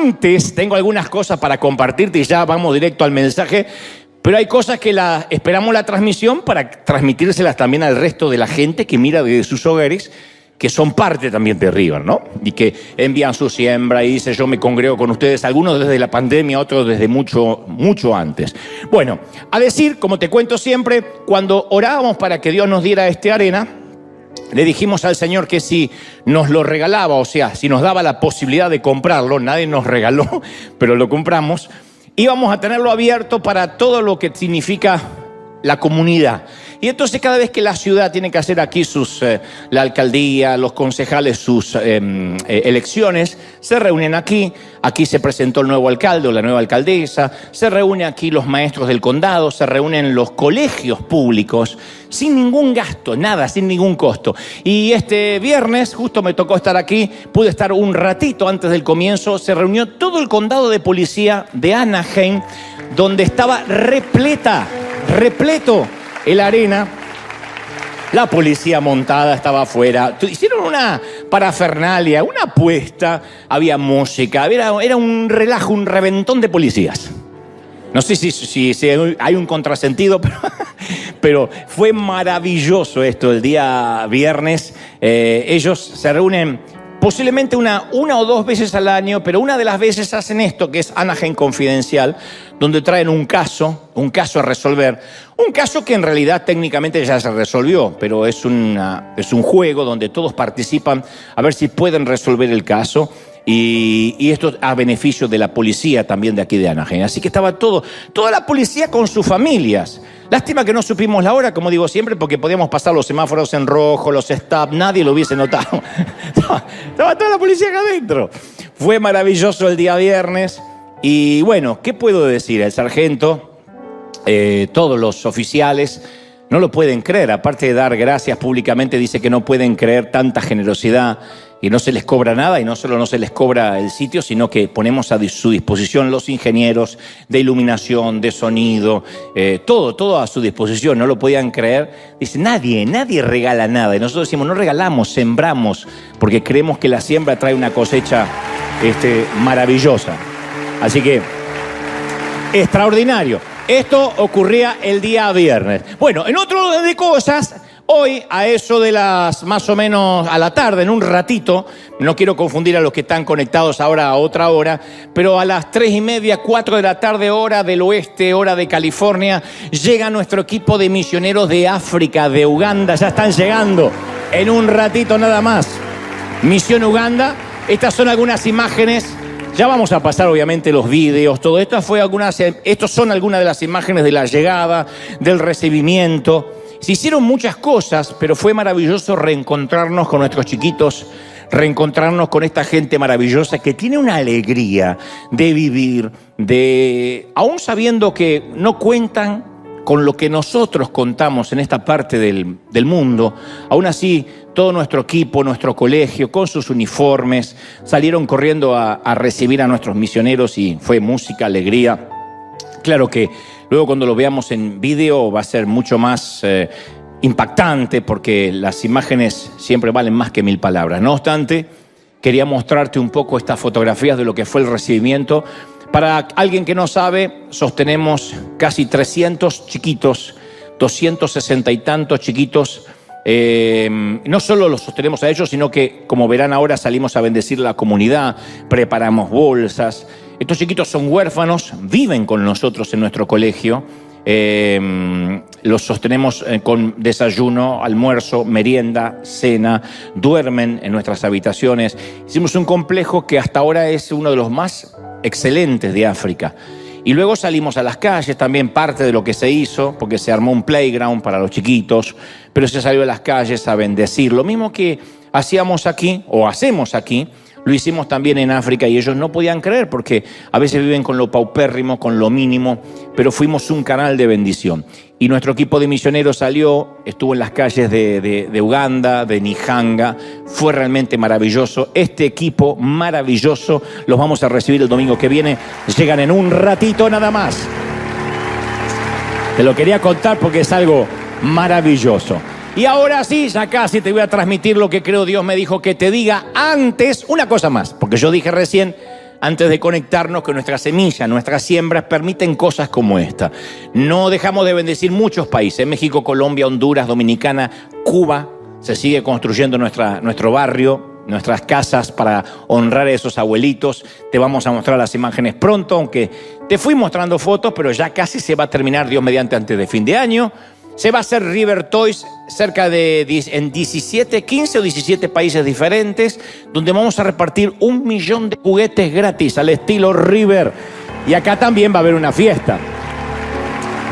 antes tengo algunas cosas para compartirte y ya vamos directo al mensaje, pero hay cosas que esperamos la transmisión para transmitírselas también al resto de la gente que mira desde sus hogares, que son parte también de River, ¿no? Y que envían su siembra y dice, yo me congrego con ustedes, algunos desde la pandemia, otros desde mucho, mucho antes. Bueno, a decir, como te cuento siempre, cuando orábamos para que Dios nos diera arena, le dijimos al Señor que si nos lo regalaba, o sea, si nos daba la posibilidad de comprarlo, nadie nos regaló, pero lo compramos, íbamos a tenerlo abierto para todo lo que significa la comunidad. Y entonces cada vez que la ciudad tiene que hacer aquí la alcaldía, los concejales, sus elecciones, se reúnen aquí. Aquí se presentó el nuevo alcalde o la nueva alcaldesa, se reúnen aquí los maestros del condado, se reúnen los colegios públicos, sin ningún gasto, nada, sin ningún costo. Y este viernes, justo me tocó estar aquí, pude estar un ratito antes del comienzo, se reunió todo el condado de policía de Anaheim, donde estaba repleto el arena. La policía montada estaba afuera. Hicieron una parafernalia, una apuesta. Había música. Era un relajo, un reventón de policías. No sé si hay un contrasentido, pero fue maravilloso esto el día viernes. Ellos se reúnen posiblemente una o dos veces al año, pero una de las veces hacen esto, que es Anaheim Confidencial, donde traen un caso a resolver. Un caso que en realidad técnicamente ya se resolvió, pero es un juego donde todos participan a ver si pueden resolver el caso. Y esto a beneficio de la policía también de aquí de Anaheim. Así que estaba toda la policía con sus familias. Lástima que no supimos la hora, como digo siempre, porque podíamos pasar los semáforos en rojo, los stop, nadie lo hubiese notado. Estaba toda la policía acá adentro. Fue maravilloso el día viernes. Y bueno, ¿qué puedo decir? El sargento, todos los oficiales no lo pueden creer. Aparte de dar gracias públicamente, dice que no pueden creer tanta generosidad y no se les cobra nada, y no solo no se les cobra el sitio, sino que ponemos a su disposición los ingenieros de iluminación, de sonido, todo a su disposición. No lo podían creer. Dice, nadie regala nada. Y nosotros decimos, no regalamos, sembramos, porque creemos que la siembra trae una cosecha maravillosa. Así que, extraordinario. Esto ocurría el día viernes. Bueno, en otro orden de cosas, hoy a eso de las más o menos a la tarde, en un ratito, no quiero confundir a los que están conectados ahora a otra hora, pero a las 3:30, 4 de la tarde, hora del oeste, hora de California, llega nuestro equipo de misioneros de África, de Uganda. Ya están llegando en un ratito nada más. Misión Uganda. Estas son algunas imágenes. Ya vamos a pasar obviamente los vídeos, todo esto estos son algunas de las imágenes de la llegada, del recibimiento. Se hicieron muchas cosas, pero fue maravilloso reencontrarnos con nuestros chiquitos, reencontrarnos con esta gente maravillosa que tiene una alegría de vivir, aún sabiendo que no cuentan con lo que nosotros contamos en esta parte del mundo. Aún así, todo nuestro equipo, nuestro colegio, con sus uniformes, salieron corriendo a recibir a nuestros misioneros y fue música, alegría. Claro que luego cuando lo veamos en video va a ser mucho más impactante, porque las imágenes siempre valen más que 1000 palabras. No obstante, quería mostrarte un poco estas fotografías de lo que fue el recibimiento. Para alguien que no sabe, sostenemos casi 300 chiquitos, 260 y tantos chiquitos. No solo los sostenemos a ellos, sino que, como verán ahora, salimos a bendecir la comunidad, preparamos bolsas. Estos chiquitos son huérfanos, viven con nosotros en nuestro colegio. Los sostenemos con desayuno, almuerzo, merienda, cena, duermen en nuestras habitaciones. Hicimos un complejo que hasta ahora es uno de los más excelentes de África. Y luego salimos a las calles, también parte de lo que se hizo, porque se armó un playground para los chiquitos, pero se salió a las calles a bendecir. Lo mismo que hacíamos aquí, o hacemos aquí, lo hicimos también en África, y ellos no podían creer, porque a veces viven con lo paupérrimo, con lo mínimo, pero fuimos un canal de bendición. Y nuestro equipo de misioneros salió, estuvo en las calles de Uganda, de Nihanga. Fue realmente maravilloso. Este equipo maravilloso los vamos a recibir el domingo que viene. Llegan en un ratito nada más. Te lo quería contar porque es algo maravilloso. Y ahora sí, ya casi te voy a transmitir lo que creo Dios me dijo que te diga. Antes, una cosa más, porque yo dije recién, antes de conectarnos que nuestra semilla, nuestras siembras permiten cosas como esta. No dejamos de bendecir muchos países, México, Colombia, Honduras, Dominicana, Cuba. Se sigue construyendo nuestro barrio, nuestras casas para honrar a esos abuelitos. Te vamos a mostrar las imágenes pronto, aunque te fui mostrando fotos, pero ya casi se va a terminar, Dios mediante, antes de fin de año. Se va a hacer River Toys en 15 o 17 países diferentes, donde vamos a repartir 1 millón de juguetes gratis al estilo River. Y acá también va a haber una fiesta.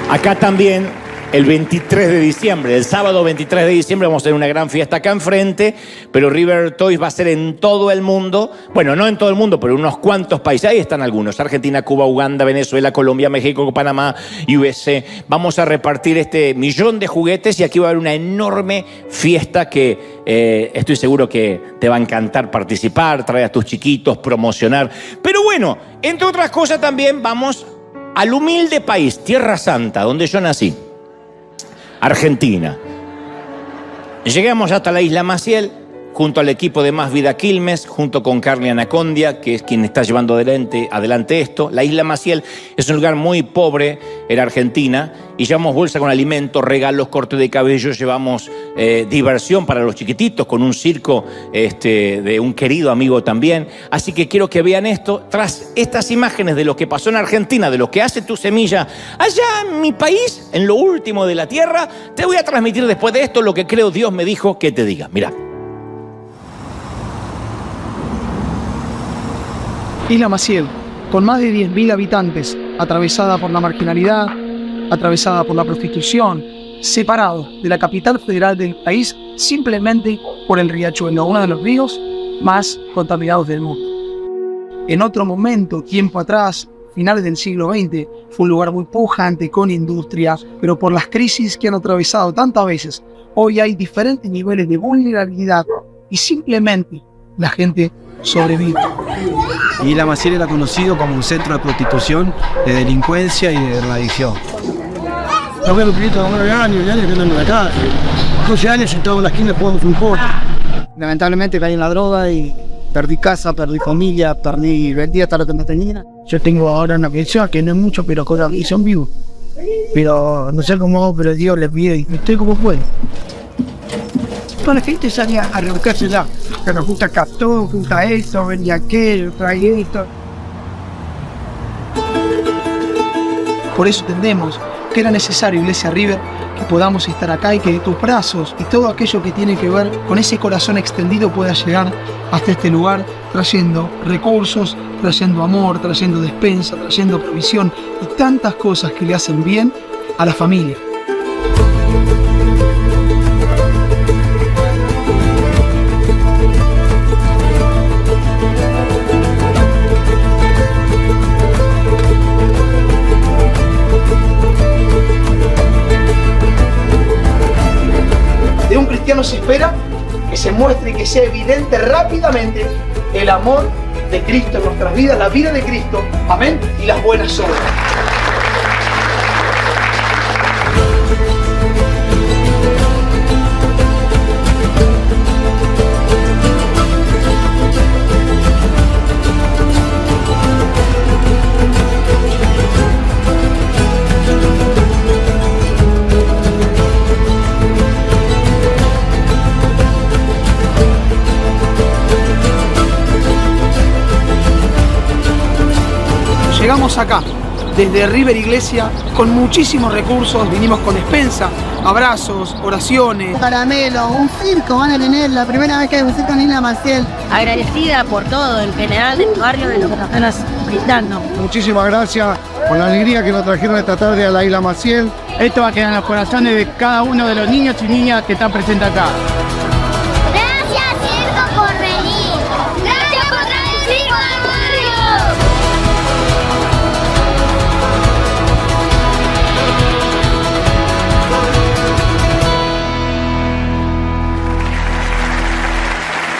Acá también, el 23 de diciembre, el sábado 23 de diciembre, vamos a hacer una gran fiesta acá enfrente, pero River Toys va a ser en todo el mundo. Bueno, no en todo el mundo, pero en unos cuantos países. Ahí están algunos: Argentina, Cuba, Uganda, Venezuela, Colombia, México, Panamá, USA. Vamos a repartir 1 millón de juguetes y aquí va a haber una enorme fiesta que estoy seguro que te va a encantar participar, traer a tus chiquitos, promocionar. Pero bueno, entre otras cosas también vamos al humilde país, Tierra Santa, donde yo nací. Argentina. Llegamos hasta la isla Maciel, junto al equipo de Más Vida Quilmes, junto con Carly Anacondia, que es quien está llevando adelante esto. La isla Maciel es un lugar muy pobre en Argentina y llevamos bolsa con alimentos, regalos, corte de cabello, llevamos diversión para los chiquititos con un circo de un querido amigo también. Así que quiero que vean esto. Tras estas imágenes de lo que pasó en Argentina, de lo que hace tu semilla allá en mi país, en lo último de la tierra, te voy a transmitir después de esto lo que creo Dios me dijo que te diga. Mirá. Isla Maciel, con más de 10.000 habitantes, atravesada por la marginalidad, atravesada por la prostitución, separado de la capital federal del país simplemente por el riachuelo, uno de los ríos más contaminados del mundo. En otro momento, tiempo atrás, finales del siglo XX, fue un lugar muy pujante, con industria, pero por las crisis que han atravesado tantas veces, hoy hay diferentes niveles de vulnerabilidad y simplemente la gente sobrevive. Isla Maciel era conocido como un centro de prostitución, de delincuencia y de drogadicción. Yo veo un piquito de 9 años, ya que andan en la calle. 12 años sentado en la esquina jugando un juego. Lamentablemente caí en la droga y perdí casa, perdí familia, vendí hasta lo que me tenía. Yo tengo ahora una pensión que no es mucho, pero con la pensión vivo. Pero no sé cómo hago, pero Dios le pide y estoy como puedo. Toda la gente salía a revolcarse ya. Pero junta castón, junta eso, vendía aquello, trae esto. Por eso entendemos que era necesario, Iglesia River, que podamos estar acá y que de tus brazos y todo aquello que tiene que ver con ese corazón extendido pueda llegar hasta este lugar, trayendo recursos, trayendo amor, trayendo despensa, trayendo provisión y tantas cosas que le hacen bien a la familia. De un cristiano se espera que se muestre y que sea evidente rápidamente el amor de Cristo en nuestras vidas, la vida de Cristo, amén, y las buenas obras. Llegamos acá, desde River Iglesia, con muchísimos recursos, vinimos con despensa, abrazos, oraciones. Caramelo, un circo van a tener, la primera vez que visito en Isla Maciel. Agradecida por todo, en general, del barrio, de lo que nos están brindando. Muchísimas gracias por la alegría que nos trajeron esta tarde a la Isla Maciel. Esto va a quedar en los corazones de cada uno de los niños y niñas que están presentes acá. Gracias, Circo, por venir. Gracias por traer el circo al barrio.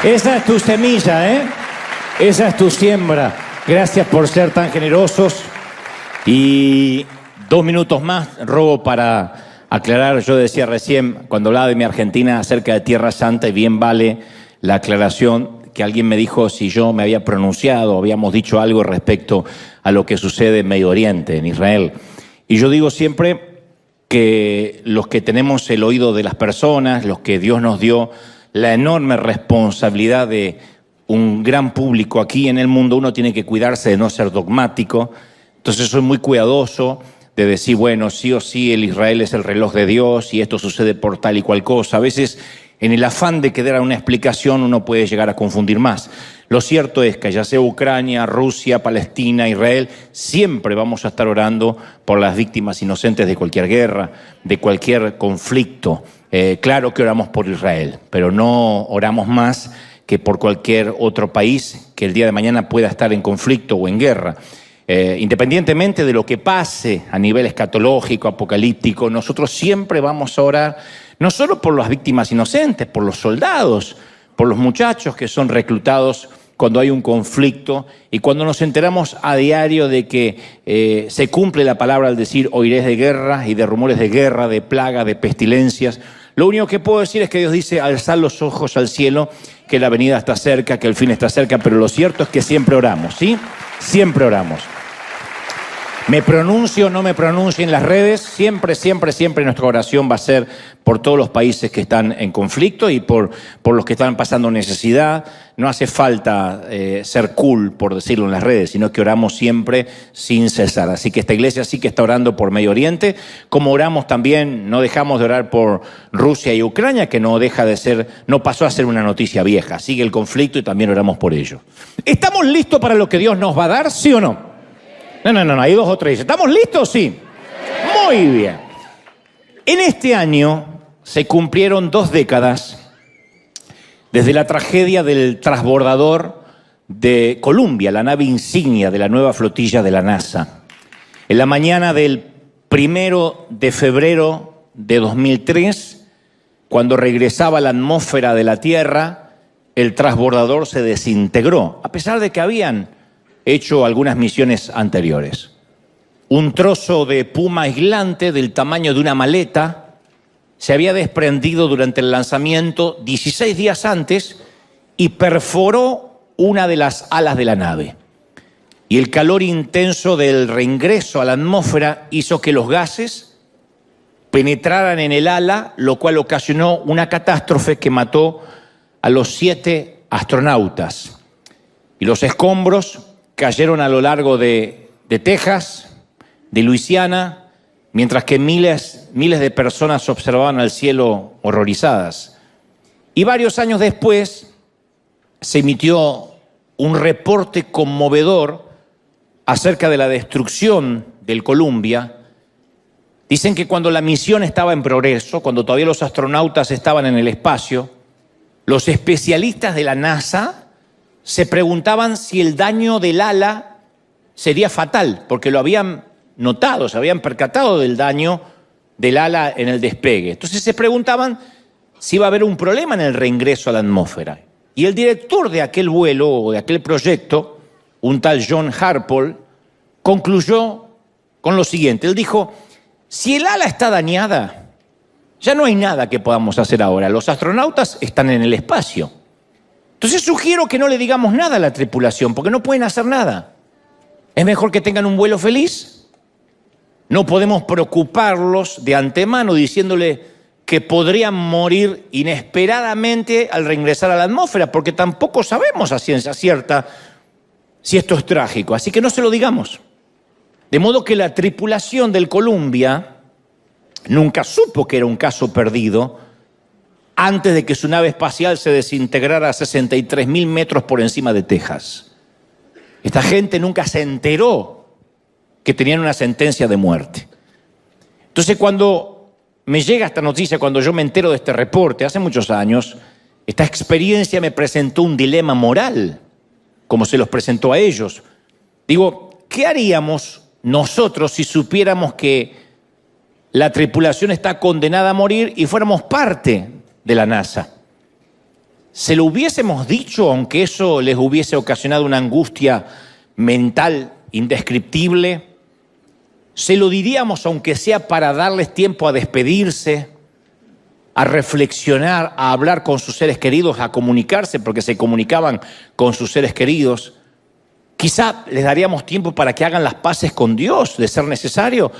Esa es tu semilla, ¿eh? Esa es tu siembra. Gracias por ser tan generosos. Y 2 minutos más robo para aclarar. Yo decía recién, cuando hablaba de mi Argentina acerca de Tierra Santa, y bien vale la aclaración, que alguien me dijo si yo me había pronunciado, habíamos dicho algo respecto a lo que sucede en Medio Oriente, en Israel. Y yo digo siempre que los que tenemos el oído de las personas, los que Dios nos dio la enorme responsabilidad de un gran público aquí en el mundo, uno tiene que cuidarse de no ser dogmático. Entonces soy muy cuidadoso de decir, bueno, sí o sí, el Israel es el reloj de Dios y esto sucede por tal y cual cosa. A veces, en el afán de que dar una explicación, uno puede llegar a confundir más. Lo cierto es que ya sea Ucrania, Rusia, Palestina, Israel, siempre vamos a estar orando por las víctimas inocentes de cualquier guerra, de cualquier conflicto. Claro que oramos por Israel, pero no oramos más que por cualquier otro país que el día de mañana pueda estar en conflicto o en guerra. Independientemente de lo que pase a nivel escatológico, apocalíptico, nosotros siempre vamos a orar, no solo por las víctimas inocentes, por los soldados, por los muchachos que son reclutados cuando hay un conflicto y cuando nos enteramos a diario de que se cumple la palabra al decir oiréis de guerra y de rumores de guerra, de plaga, de pestilencias. Lo único que puedo decir es que Dios dice alzad los ojos al cielo, que la venida está cerca, que el fin está cerca, pero lo cierto es que siempre oramos, ¿sí? Siempre oramos. Me pronuncio o no me pronuncio en las redes, siempre nuestra oración va a ser por todos los países que están en conflicto y por los que están pasando necesidad. No hace falta ser cool, por decirlo en las redes, sino que oramos siempre sin cesar. Así que esta iglesia sí que está orando por Medio Oriente, como oramos también, no dejamos de orar por Rusia y Ucrania, que no pasó a ser una noticia vieja. Sigue el conflicto y también oramos por ello. ¿Estamos listos para lo que Dios nos va a dar, sí o no? No, hay dos o tres. ¿Estamos listos? Sí. Muy bien. En este año se cumplieron 2 décadas desde la tragedia del transbordador de Columbia, la nave insignia de la nueva flotilla de la NASA. En la mañana del 1 de febrero de 2003, cuando regresaba a la atmósfera de la Tierra, el transbordador se desintegró, a pesar de que habían hecho algunas misiones anteriores. Un trozo de puma aislante del tamaño de una maleta se había desprendido durante el lanzamiento 16 días antes y perforó una de las alas de la nave. Y el calor intenso del reingreso a la atmósfera hizo que los gases penetraran en el ala, lo cual ocasionó una catástrofe que mató a los 7 astronautas. Y los escombros cayeron a lo largo de Texas, de Luisiana, mientras que miles de personas observaban al cielo horrorizadas. Y varios años después se emitió un reporte conmovedor acerca de la destrucción del Columbia. Dicen que cuando la misión estaba en progreso, cuando todavía los astronautas estaban en el espacio, los especialistas de la NASA se preguntaban si el daño del ala sería fatal, porque lo habían notado, se habían percatado del daño del ala en el despegue. Entonces se preguntaban si iba a haber un problema en el reingreso a la atmósfera. Y el director de aquel vuelo o de aquel proyecto, un tal John Harpole, concluyó con lo siguiente. Él dijo, si el ala está dañada, ya no hay nada que podamos hacer ahora. Los astronautas están en el espacio. Entonces sugiero que no le digamos nada a la tripulación, porque no pueden hacer nada. Es mejor que tengan un vuelo feliz. No podemos preocuparlos de antemano diciéndole que podrían morir inesperadamente al reingresar a la atmósfera, porque tampoco sabemos a ciencia cierta si esto es trágico. Así que no se lo digamos. De modo que la tripulación del Columbia nunca supo que era un caso perdido antes de que su nave espacial se desintegrara a 63.000 metros por encima de Texas. Esta gente nunca se enteró que tenían una sentencia de muerte. Entonces, cuando me llega esta noticia, cuando yo me entero de este reporte, hace muchos años, esta experiencia me presentó un dilema moral, como se los presentó a ellos. Digo, ¿qué haríamos nosotros si supiéramos que la tripulación está condenada a morir y fuéramos parte de la NASA? ¿Se lo hubiésemos dicho aunque eso les hubiese ocasionado una angustia mental indescriptible? ¿Se lo diríamos aunque sea para darles tiempo a despedirse? a reflexionar, a hablar con sus seres queridos, a comunicarse porque se comunicaban con sus seres queridos. Quizá les daríamos tiempo para que hagan las paces con Dios, de ser necesario,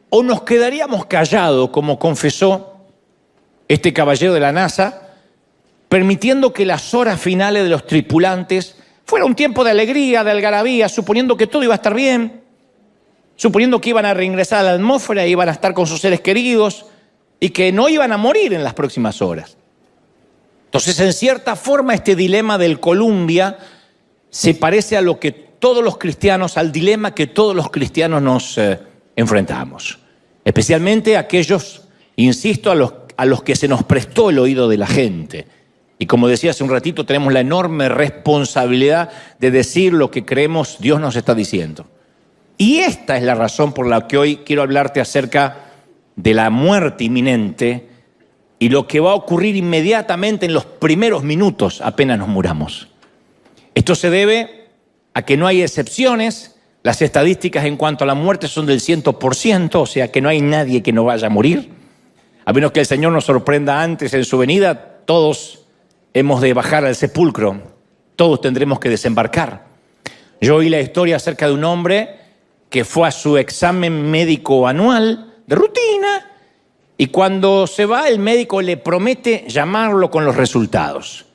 o nos quedaríamos callados, como confesó este caballero de la NASA, permitiendo que las horas finales de los tripulantes fuera un tiempo de alegría, de algarabía, suponiendo que todo iba a estar bien, suponiendo que iban a reingresar a la atmósfera, iban a estar con sus seres queridos y que no iban a morir en las próximas horas. Entonces, en cierta forma, este dilema del Columbia se parece a lo que todos los cristianos, al dilema que todos los cristianos nos enfrentamos. Especialmente aquellos, insisto, a los que se nos prestó el oído de la gente. Y como decía hace un ratito, tenemos la enorme responsabilidad de decir lo que creemos Dios nos está diciendo. Y esta es la razón por la que hoy quiero hablarte acerca de la muerte inminente y lo que va a ocurrir inmediatamente en los primeros minutos apenas nos muramos. Esto se debe a que no hay excepciones. Las estadísticas en cuanto a la muerte son del 100%, o sea que no hay nadie que no vaya a morir. A menos que el Señor nos sorprenda antes en su venida, todos hemos de bajar al sepulcro, todos tendremos que desembarcar. Yo oí la historia acerca de un hombre que fue a su examen médico anual de rutina y cuando se va el médico le promete llamarlo con los resultados.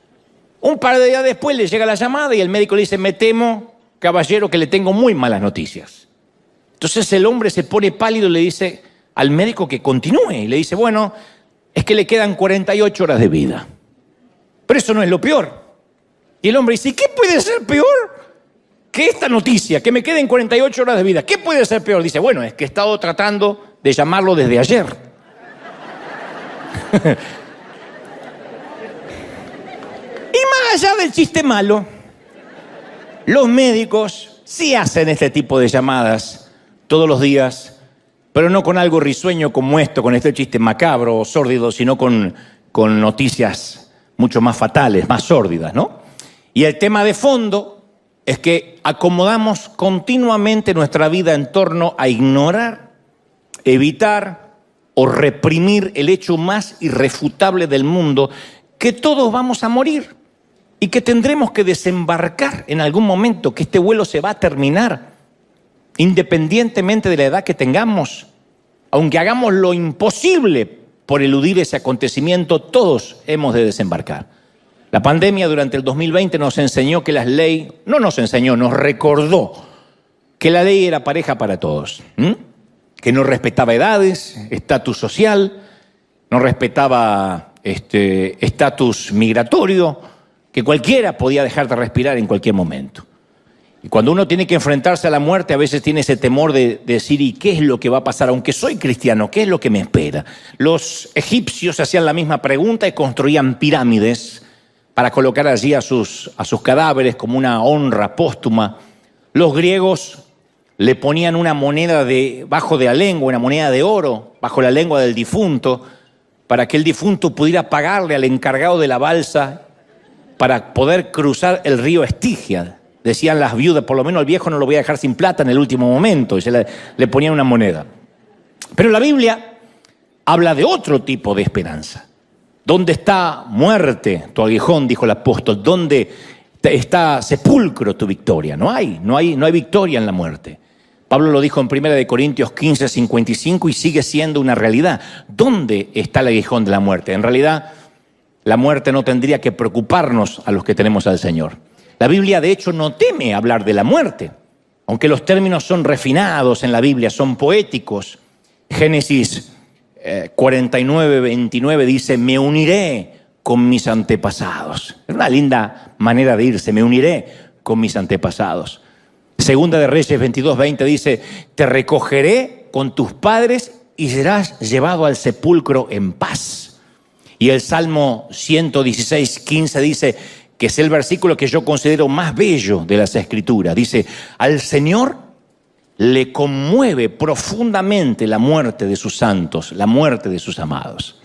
Un par de días después le llega la llamada y el médico le dice: me temo, caballero, que le tengo muy malas noticias. Entonces el hombre se pone pálido y le dice al médico que continúe. Y le dice: bueno, es que le quedan 48 horas de vida. Pero eso no es lo peor. Y el hombre dice: ¿qué puede ser peor que esta noticia? Que me queden 48 horas de vida. ¿Qué puede ser peor? Dice: bueno, es que he estado tratando de llamarlo desde ayer. Y más allá del chiste malo, los médicos sí hacen este tipo de llamadas todos los días, pero no con algo risueño como esto, con este chiste macabro o sórdido, sino con noticias mucho más fatales, más sórdidas, ¿no? Y el tema de fondo es que acomodamos continuamente nuestra vida en torno a ignorar, evitar o reprimir el hecho más irrefutable del mundo, que todos vamos a morir y que tendremos que desembarcar en algún momento, que este vuelo se va a terminar, independientemente de la edad que tengamos. Aunque hagamos lo imposible por eludir ese acontecimiento, todos hemos de desembarcar. La pandemia durante el 2020 nos enseñó que nos recordó que la ley era pareja para todos, que no respetaba edades, estatus social, no respetaba estatus migratorio, que cualquiera podía dejar de respirar en cualquier momento. Y cuando uno tiene que enfrentarse a la muerte, a veces tiene ese temor de decir: ¿y qué es lo que va a pasar? Aunque soy cristiano, ¿qué es lo que me espera? Los egipcios hacían la misma pregunta y construían pirámides para colocar allí a sus cadáveres como una honra póstuma. Los griegos le ponían una moneda bajo de la lengua, una moneda de oro, bajo la lengua del difunto, para que el difunto pudiera pagarle al encargado de la balsa para poder cruzar el río Estigia. Decían las viudas: por lo menos el viejo no lo voy a dejar sin plata en el último momento, y le ponían una moneda. Pero la Biblia habla de otro tipo de esperanza. ¿Dónde está muerte tu aguijón?, dijo el apóstol. ¿Dónde está sepulcro tu victoria? No hay victoria en la muerte. Pablo lo dijo en 1 Corintios 15:55 y sigue siendo una realidad. ¿Dónde está el aguijón de la muerte? En realidad, la muerte no tendría que preocuparnos a los que tenemos al Señor. La Biblia, de hecho, no teme hablar de la muerte, aunque los términos son refinados en la Biblia, son poéticos. Génesis 49:29 dice: me uniré con mis antepasados. Es una linda manera de irse: me uniré con mis antepasados. Segunda de Reyes 22:20 dice: te recogeré con tus padres y serás llevado al sepulcro en paz. Y el Salmo 116:15 dice, que es el versículo que yo considero más bello de las Escrituras. Dice: al Señor le conmueve profundamente la muerte de sus santos, la muerte de sus amados.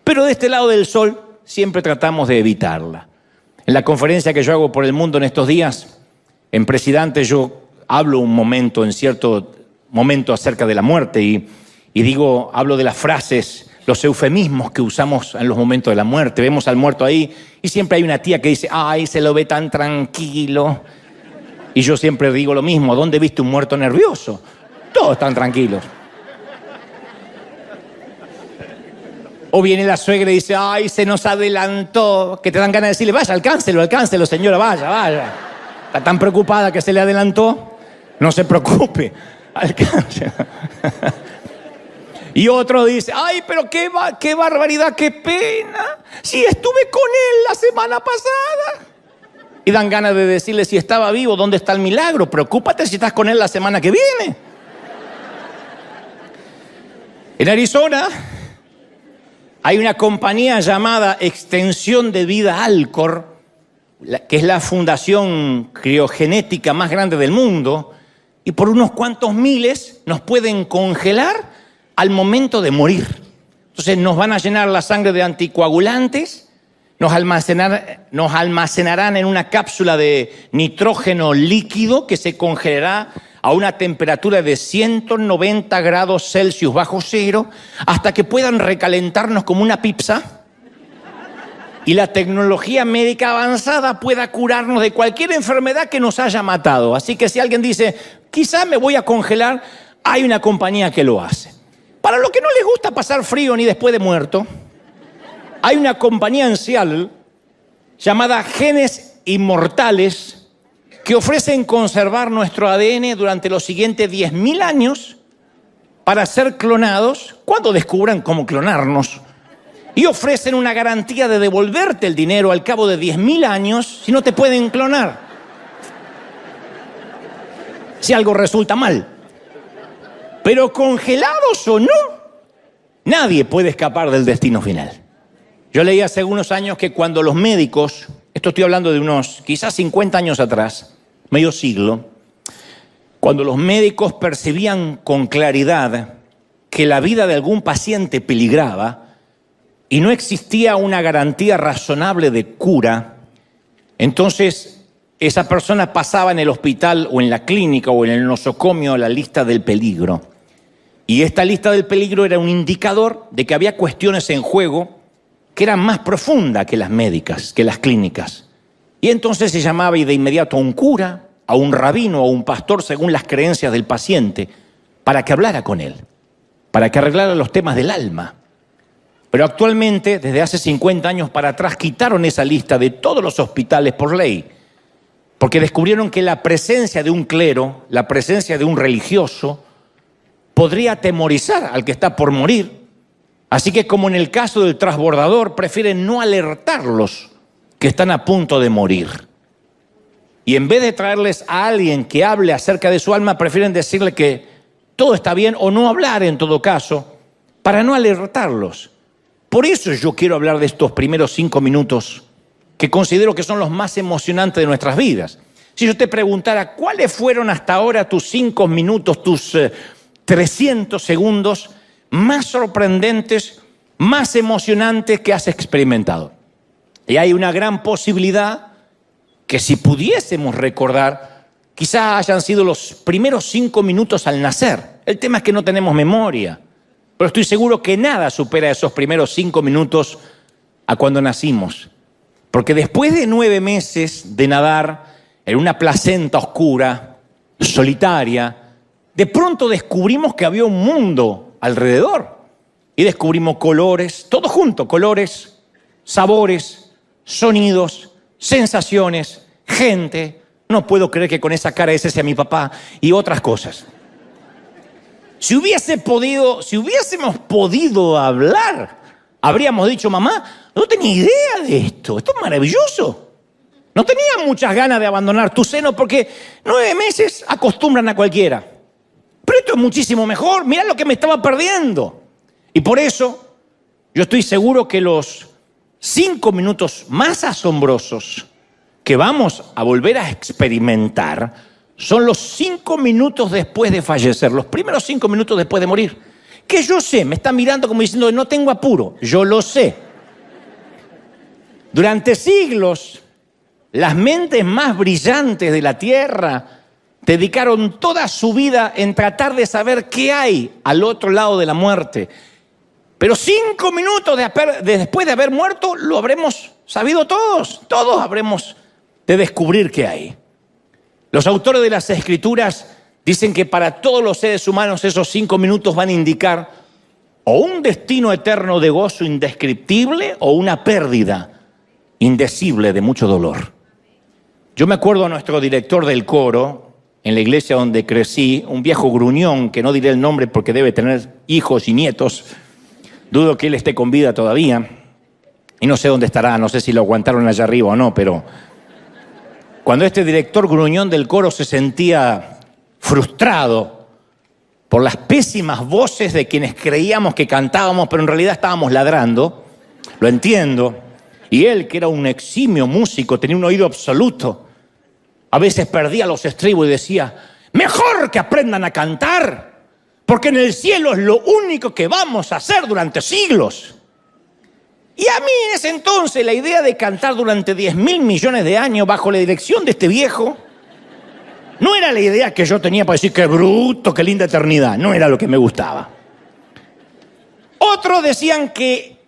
Pero de este lado del sol siempre tratamos de evitarla. En la conferencia que yo hago por el mundo en estos días, en Presidente, yo hablo en cierto momento acerca de la muerte y hablo de las frases: los eufemismos que usamos en los momentos de la muerte. Vemos al muerto ahí y siempre hay una tía que dice, ay, se lo ve tan tranquilo. Y yo siempre digo lo mismo, ¿dónde viste un muerto nervioso? Todos están tranquilos. O viene la suegra y dice, ay, se nos adelantó, que te dan ganas de decirle, vaya, alcáncelo, señora, vaya. Está tan preocupada que se le adelantó, no se preocupe, alcáncelo. Y otro dice, ay, pero qué barbaridad, qué pena, si estuve con él la semana pasada. Y dan ganas de decirle, si estaba vivo, ¿dónde está el milagro? Preocúpate si estás con él la semana que viene. En Arizona hay una compañía llamada Extensión de Vida Alcor, que es la fundación criogenética más grande del mundo, y por unos cuantos miles nos pueden congelar al momento de morir. Entonces nos van a llenar la sangre de anticoagulantes, nos almacenarán en una cápsula de nitrógeno líquido que se congelará a una temperatura de 190 grados Celsius bajo cero hasta que puedan recalentarnos como una pizza y la tecnología médica avanzada pueda curarnos de cualquier enfermedad que nos haya matado. Así que si alguien dice, quizá me voy a congelar, hay una compañía que lo hace. Para los que no les gusta pasar frío ni después de muerto, hay una compañía en Seattle llamada Genes Inmortales que ofrecen conservar nuestro ADN durante los siguientes 10.000 años para ser clonados cuando descubran cómo clonarnos. Y ofrecen una garantía de devolverte el dinero al cabo de 10.000 años si no te pueden clonar. Si algo resulta mal. Pero congelados o no, nadie puede escapar del destino final. Yo leí hace unos años que cuando los médicos, esto estoy hablando de unos quizás 50 años atrás, medio siglo, cuando los médicos percibían con claridad que la vida de algún paciente peligraba y no existía una garantía razonable de cura, entonces esa persona pasaba en el hospital o en la clínica o en el nosocomio la lista del peligro. Y esta lista del peligro era un indicador de que había cuestiones en juego que eran más profundas que las médicas, que las clínicas. Y entonces se llamaba de inmediato a un cura, a un rabino o a un pastor según las creencias del paciente para que hablara con él, para que arreglara los temas del alma. Pero actualmente, desde hace 50 años para atrás, quitaron esa lista de todos los hospitales por ley, porque descubrieron que la presencia de un clero, la presencia de un religioso, podría atemorizar al que está por morir. Así que, como en el caso del transbordador, prefieren no alertarlos que están a punto de morir. Y en vez de traerles a alguien que hable acerca de su alma, prefieren decirle que todo está bien o no hablar en todo caso, para no alertarlos. Por eso yo quiero hablar de estos primeros 5 minutos que considero que son los más emocionantes de nuestras vidas. Si yo te preguntara, ¿cuáles fueron hasta ahora tus 5 minutos, tus 300 segundos más sorprendentes, más emocionantes que has experimentado? Y hay una gran posibilidad que si pudiésemos recordar, quizás hayan sido los primeros 5 minutos al nacer. El tema es que no tenemos memoria, pero estoy seguro que nada supera esos primeros 5 minutos a cuando nacimos. Porque después de 9 meses de nadar en una placenta oscura, solitaria, de pronto descubrimos que había un mundo alrededor. Y descubrimos colores, todo junto, colores, sabores, sonidos, sensaciones, gente. No puedo creer que con esa cara ese sea mi papá y otras cosas. Si hubiésemos podido hablar, habríamos dicho, mamá, no tenía idea de esto es maravilloso. No tenía muchas ganas de abandonar tu seno porque 9 meses acostumbran a cualquiera. Pero esto es muchísimo mejor, mirá lo que me estaba perdiendo. Y por eso yo estoy seguro que los 5 minutos más asombrosos que vamos a volver a experimentar son los 5 minutos después de fallecer, los primeros 5 minutos después de morir. Que yo sé, me está mirando como diciendo, no tengo apuro, yo lo sé. Durante siglos, las mentes más brillantes de la Tierra dedicaron toda su vida en tratar de saber qué hay al otro lado de la muerte. Pero 5 minutos después de haber muerto, lo habremos sabido todos. Todos habremos de descubrir qué hay. Los autores de las Escrituras dicen que para todos los seres humanos esos 5 minutos van a indicar o un destino eterno de gozo indescriptible o una pérdida indecible de mucho dolor. Yo me acuerdo a nuestro director del coro, en la iglesia donde crecí, un viejo gruñón, que no diré el nombre porque debe tener hijos y nietos. Dudo que él esté con vida todavía. Y no sé dónde estará, no sé si lo aguantaron allá arriba o no, pero cuando este director gruñón del coro se sentía frustrado por las pésimas voces de quienes creíamos que cantábamos, pero en realidad estábamos ladrando, lo entiendo. Y él, que era un eximio músico, tenía un oído absoluto, a veces perdía los estribos y decía, mejor que aprendan a cantar, porque en el cielo es lo único que vamos a hacer durante siglos. Y a mí en ese entonces la idea de cantar durante 10.000 millones de años bajo la dirección de este viejo no era la idea que yo tenía para decir qué bruto, qué linda eternidad. No era lo que me gustaba. Otros decían que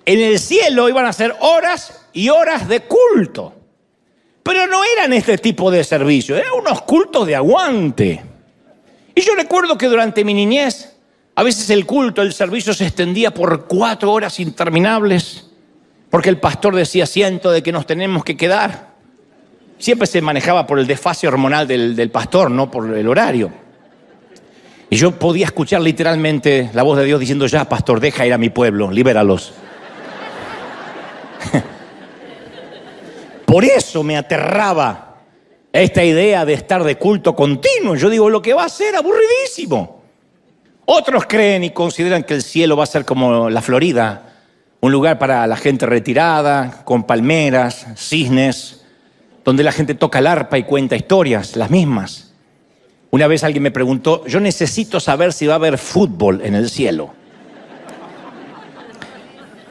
en el cielo iban a ser horas y horas de culto. Pero no eran este tipo de servicios, eran unos cultos de aguante. Y yo recuerdo que durante mi niñez, a veces el culto, el servicio se extendía por 4 horas interminables, porque el pastor decía, siento de que nos tenemos que quedar. Siempre se manejaba por el desfase hormonal del pastor, no por el horario. Y yo podía escuchar literalmente la voz de Dios diciendo, ya, pastor, deja ir a mi pueblo, libéralos. Por eso me aterraba esta idea de estar de culto continuo. Yo digo, lo que va a ser aburridísimo. Otros creen y consideran que el cielo va a ser como la Florida, un lugar para la gente retirada, con palmeras, cisnes, donde la gente toca el arpa y cuenta historias, las mismas. Una vez alguien me preguntó, yo necesito saber si va a haber fútbol en el cielo.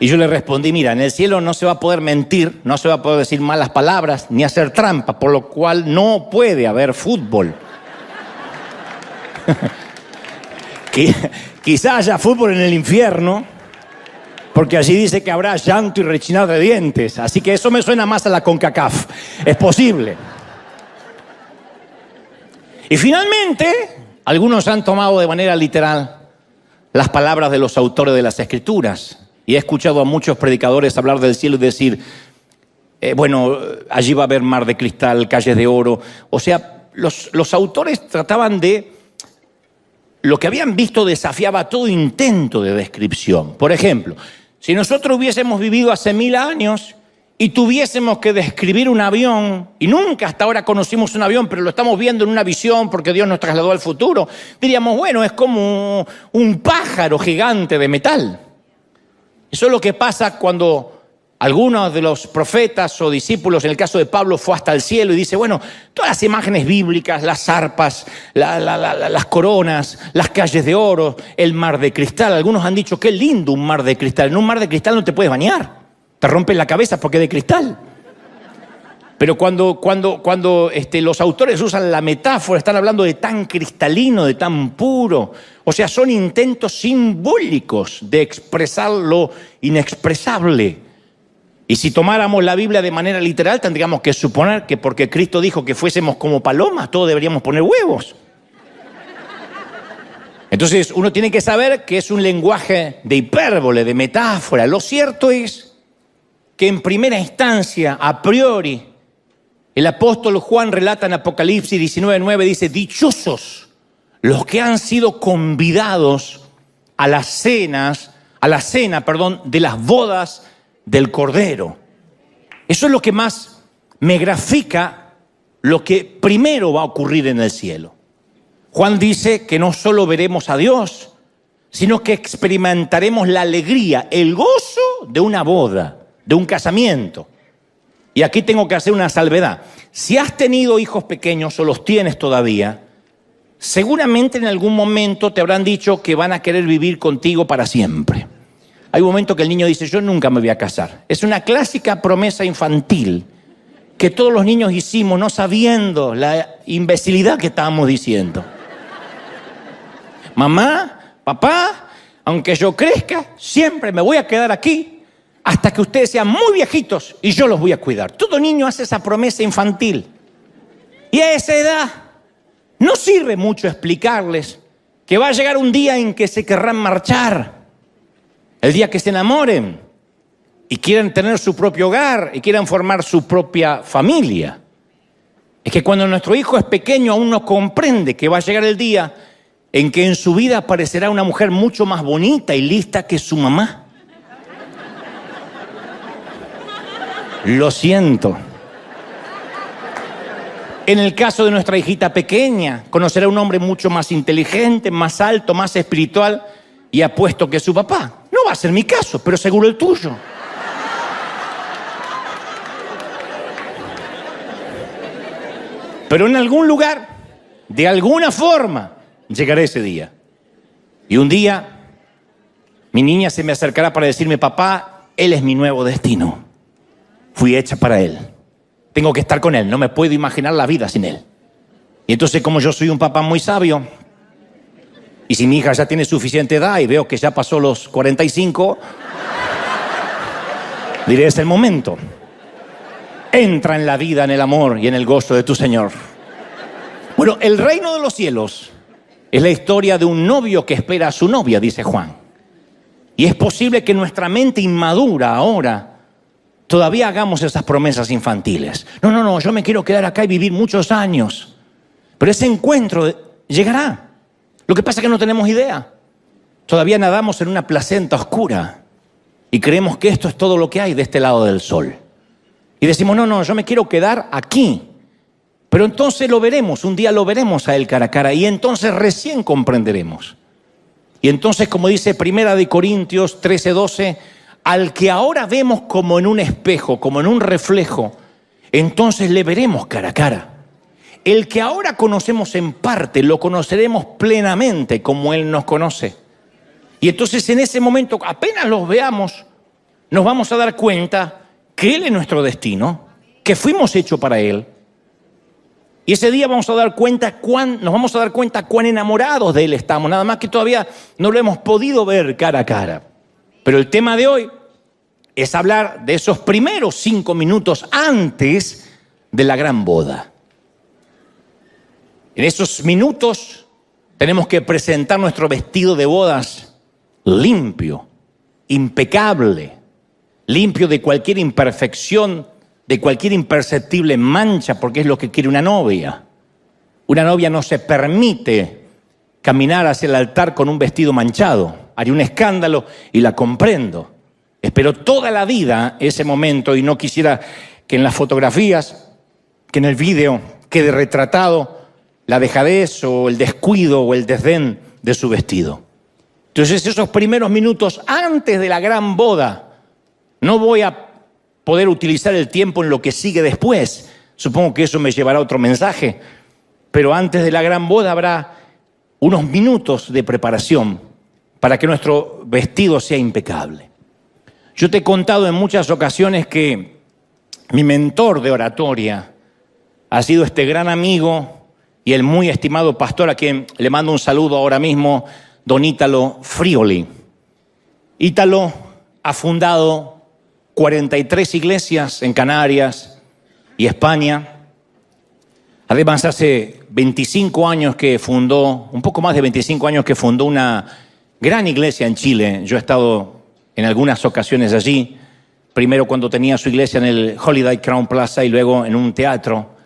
Y yo le respondí, mira, en el cielo no se va a poder mentir, no se va a poder decir malas palabras, ni hacer trampa, por lo cual no puede haber fútbol. Quizá haya fútbol en el infierno, porque allí dice que habrá llanto y rechinar de dientes, así que eso me suena más a la CONCACAF. Es posible. Y finalmente, algunos han tomado de manera literal las palabras de los autores de las Escrituras. Y he escuchado a muchos predicadores hablar del cielo y decir, bueno, allí va a haber mar de cristal, calles de oro. O sea, los autores trataban de... Lo que habían visto desafiaba todo intento de descripción. Por ejemplo, si nosotros hubiésemos vivido hace 1000 años y tuviésemos que describir un avión, y nunca hasta ahora conocimos un avión, pero lo estamos viendo en una visión porque Dios nos trasladó al futuro, diríamos, bueno, es como un pájaro gigante de metal. Eso es lo que pasa cuando algunos de los profetas o discípulos, en el caso de Pablo, fue hasta el cielo y dice, bueno, todas las imágenes bíblicas, las arpas, las coronas, las calles de oro, el mar de cristal. Algunos han dicho, qué lindo un mar de cristal. En un mar de cristal no te puedes bañar, te rompen la cabeza porque es de cristal. Pero cuando los autores usan la metáfora, están hablando de tan cristalino, de tan puro. O sea, son intentos simbólicos de expresar lo inexpresable. Y si tomáramos la Biblia de manera literal, tendríamos que suponer que porque Cristo dijo que fuésemos como palomas, todos deberíamos poner huevos. Entonces, uno tiene que saber que es un lenguaje de hipérbole, de metáfora. Lo cierto es que en primera instancia, a priori, el apóstol Juan relata en Apocalipsis 19:9, dice, dichosos los que han sido convidados a la cena de las bodas del Cordero. Eso es lo que más me grafica lo que primero va a ocurrir en el cielo. Juan dice que no solo veremos a Dios, sino que experimentaremos la alegría, el gozo de una boda, de un casamiento. Y aquí tengo que hacer una salvedad. Si has tenido hijos pequeños o los tienes todavía, seguramente en algún momento te habrán dicho que van a querer vivir contigo para siempre. Hay un momento que el niño dice, yo nunca me voy a casar. Es una clásica promesa infantil que todos los niños hicimos no sabiendo la imbecilidad que estábamos diciendo. Mamá, papá, aunque yo crezca, siempre me voy a quedar aquí hasta que ustedes sean muy viejitos y yo los voy a cuidar. Todo niño hace esa promesa infantil. Y a esa edad no sirve mucho explicarles que va a llegar un día en que se querrán marchar, el día que se enamoren y quieran tener su propio hogar y quieran formar su propia familia. Es que cuando nuestro hijo es pequeño aún no comprende que va a llegar el día en que en su vida aparecerá una mujer mucho más bonita y lista que su mamá. Lo siento. En el caso de nuestra hijita pequeña, conocerá un hombre mucho más inteligente, más alto, más espiritual y apuesto que su papá. No va a ser mi caso, pero seguro el tuyo. Pero en algún lugar, de alguna forma, llegará ese día. Y un día, mi niña se me acercará para decirme, papá, él es mi nuevo destino. Fui hecha para él. Tengo que estar con él, no me puedo imaginar la vida sin él. Y entonces, como yo soy un papá muy sabio, y si mi hija ya tiene suficiente edad y veo que ya pasó los 45, diré, es el momento. Entra en la vida, en el amor y en el gozo de tu Señor. Bueno, el reino de los cielos es la historia de un novio que espera a su novia, dice Juan. Y es posible que nuestra mente inmadura ahora todavía hagamos esas promesas infantiles. No, yo me quiero quedar acá y vivir muchos años. Pero ese encuentro llegará. Lo que pasa es que no tenemos idea. Todavía nadamos en una placenta oscura y creemos que esto es todo lo que hay de este lado del sol. Y decimos, no, yo me quiero quedar aquí. Pero entonces lo veremos, un día lo veremos a él cara a cara y entonces recién comprenderemos. Y entonces, como dice 1 Corintios 13:12, al que ahora vemos como en un espejo, como en un reflejo, entonces le veremos cara a cara. El que ahora conocemos en parte, lo conoceremos plenamente como Él nos conoce. Y entonces en ese momento, apenas los veamos, nos vamos a dar cuenta que Él es nuestro destino, que fuimos hechos para Él. Y ese día nos vamos a dar cuenta cuán enamorados de Él estamos, nada más que todavía no lo hemos podido ver cara a cara. Pero el tema de hoy es hablar de esos primeros 5 minutos antes de la gran boda. En esos minutos tenemos que presentar nuestro vestido de bodas limpio, impecable, limpio de cualquier imperfección, de cualquier imperceptible mancha, porque es lo que quiere una novia. Una novia no se permite caminar hacia el altar con un vestido manchado. Haría un escándalo y la comprendo. Espero toda la vida ese momento y no quisiera que en las fotografías, que en el video quede retratado la dejadez o el descuido o el desdén de su vestido. Entonces esos primeros minutos antes de la gran boda, no voy a poder utilizar el tiempo en lo que sigue después. Supongo que eso me llevará a otro mensaje. Pero antes de la gran boda habrá unos minutos de preparación para que nuestro vestido sea impecable. Yo te he contado en muchas ocasiones que mi mentor de oratoria ha sido este gran amigo y el muy estimado pastor a quien le mando un saludo ahora mismo, don Ítalo Frioli. Ítalo ha fundado 43 iglesias en Canarias y España. Además, hace 25 años que fundó, un poco más de 25 años que fundó una gran iglesia en Chile. Yo he estado en algunas ocasiones allí, primero cuando tenía su iglesia en el Holiday Crown Plaza y luego en un teatro.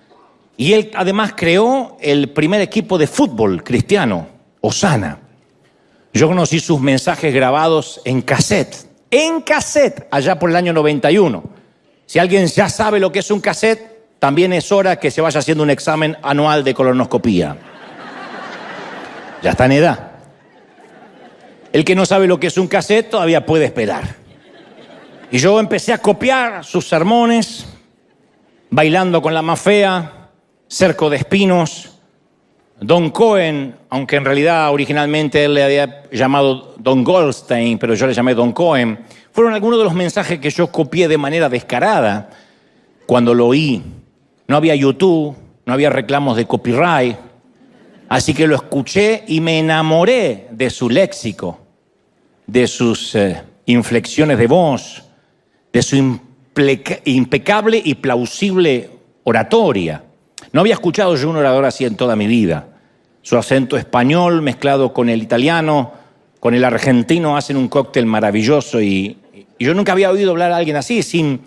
Y él además creó el primer equipo de fútbol cristiano, Osana. Yo conocí sus mensajes grabados en cassette, allá por el año 91. Si alguien ya sabe lo que es un cassette, también es hora que se vaya haciendo un examen anual de colonoscopía. Ya está en edad. El que no sabe lo que es un cassette todavía puede esperar. Y yo empecé a copiar sus sermones, Bailando con la más fea, Cerco de espinos, Don Cohen, aunque en realidad originalmente él le había llamado Don Goldstein, pero yo le llamé Don Cohen, fueron algunos de los mensajes que yo copié de manera descarada cuando lo oí. No había YouTube, no había reclamos de copyright, así que lo escuché y me enamoré de su léxico. de sus inflexiones de voz, de su impecable y plausible oratoria. No había escuchado yo un orador así en toda mi vida. Su acento español mezclado con el italiano, con el argentino, hacen un cóctel maravilloso y yo nunca había oído hablar a alguien así, sin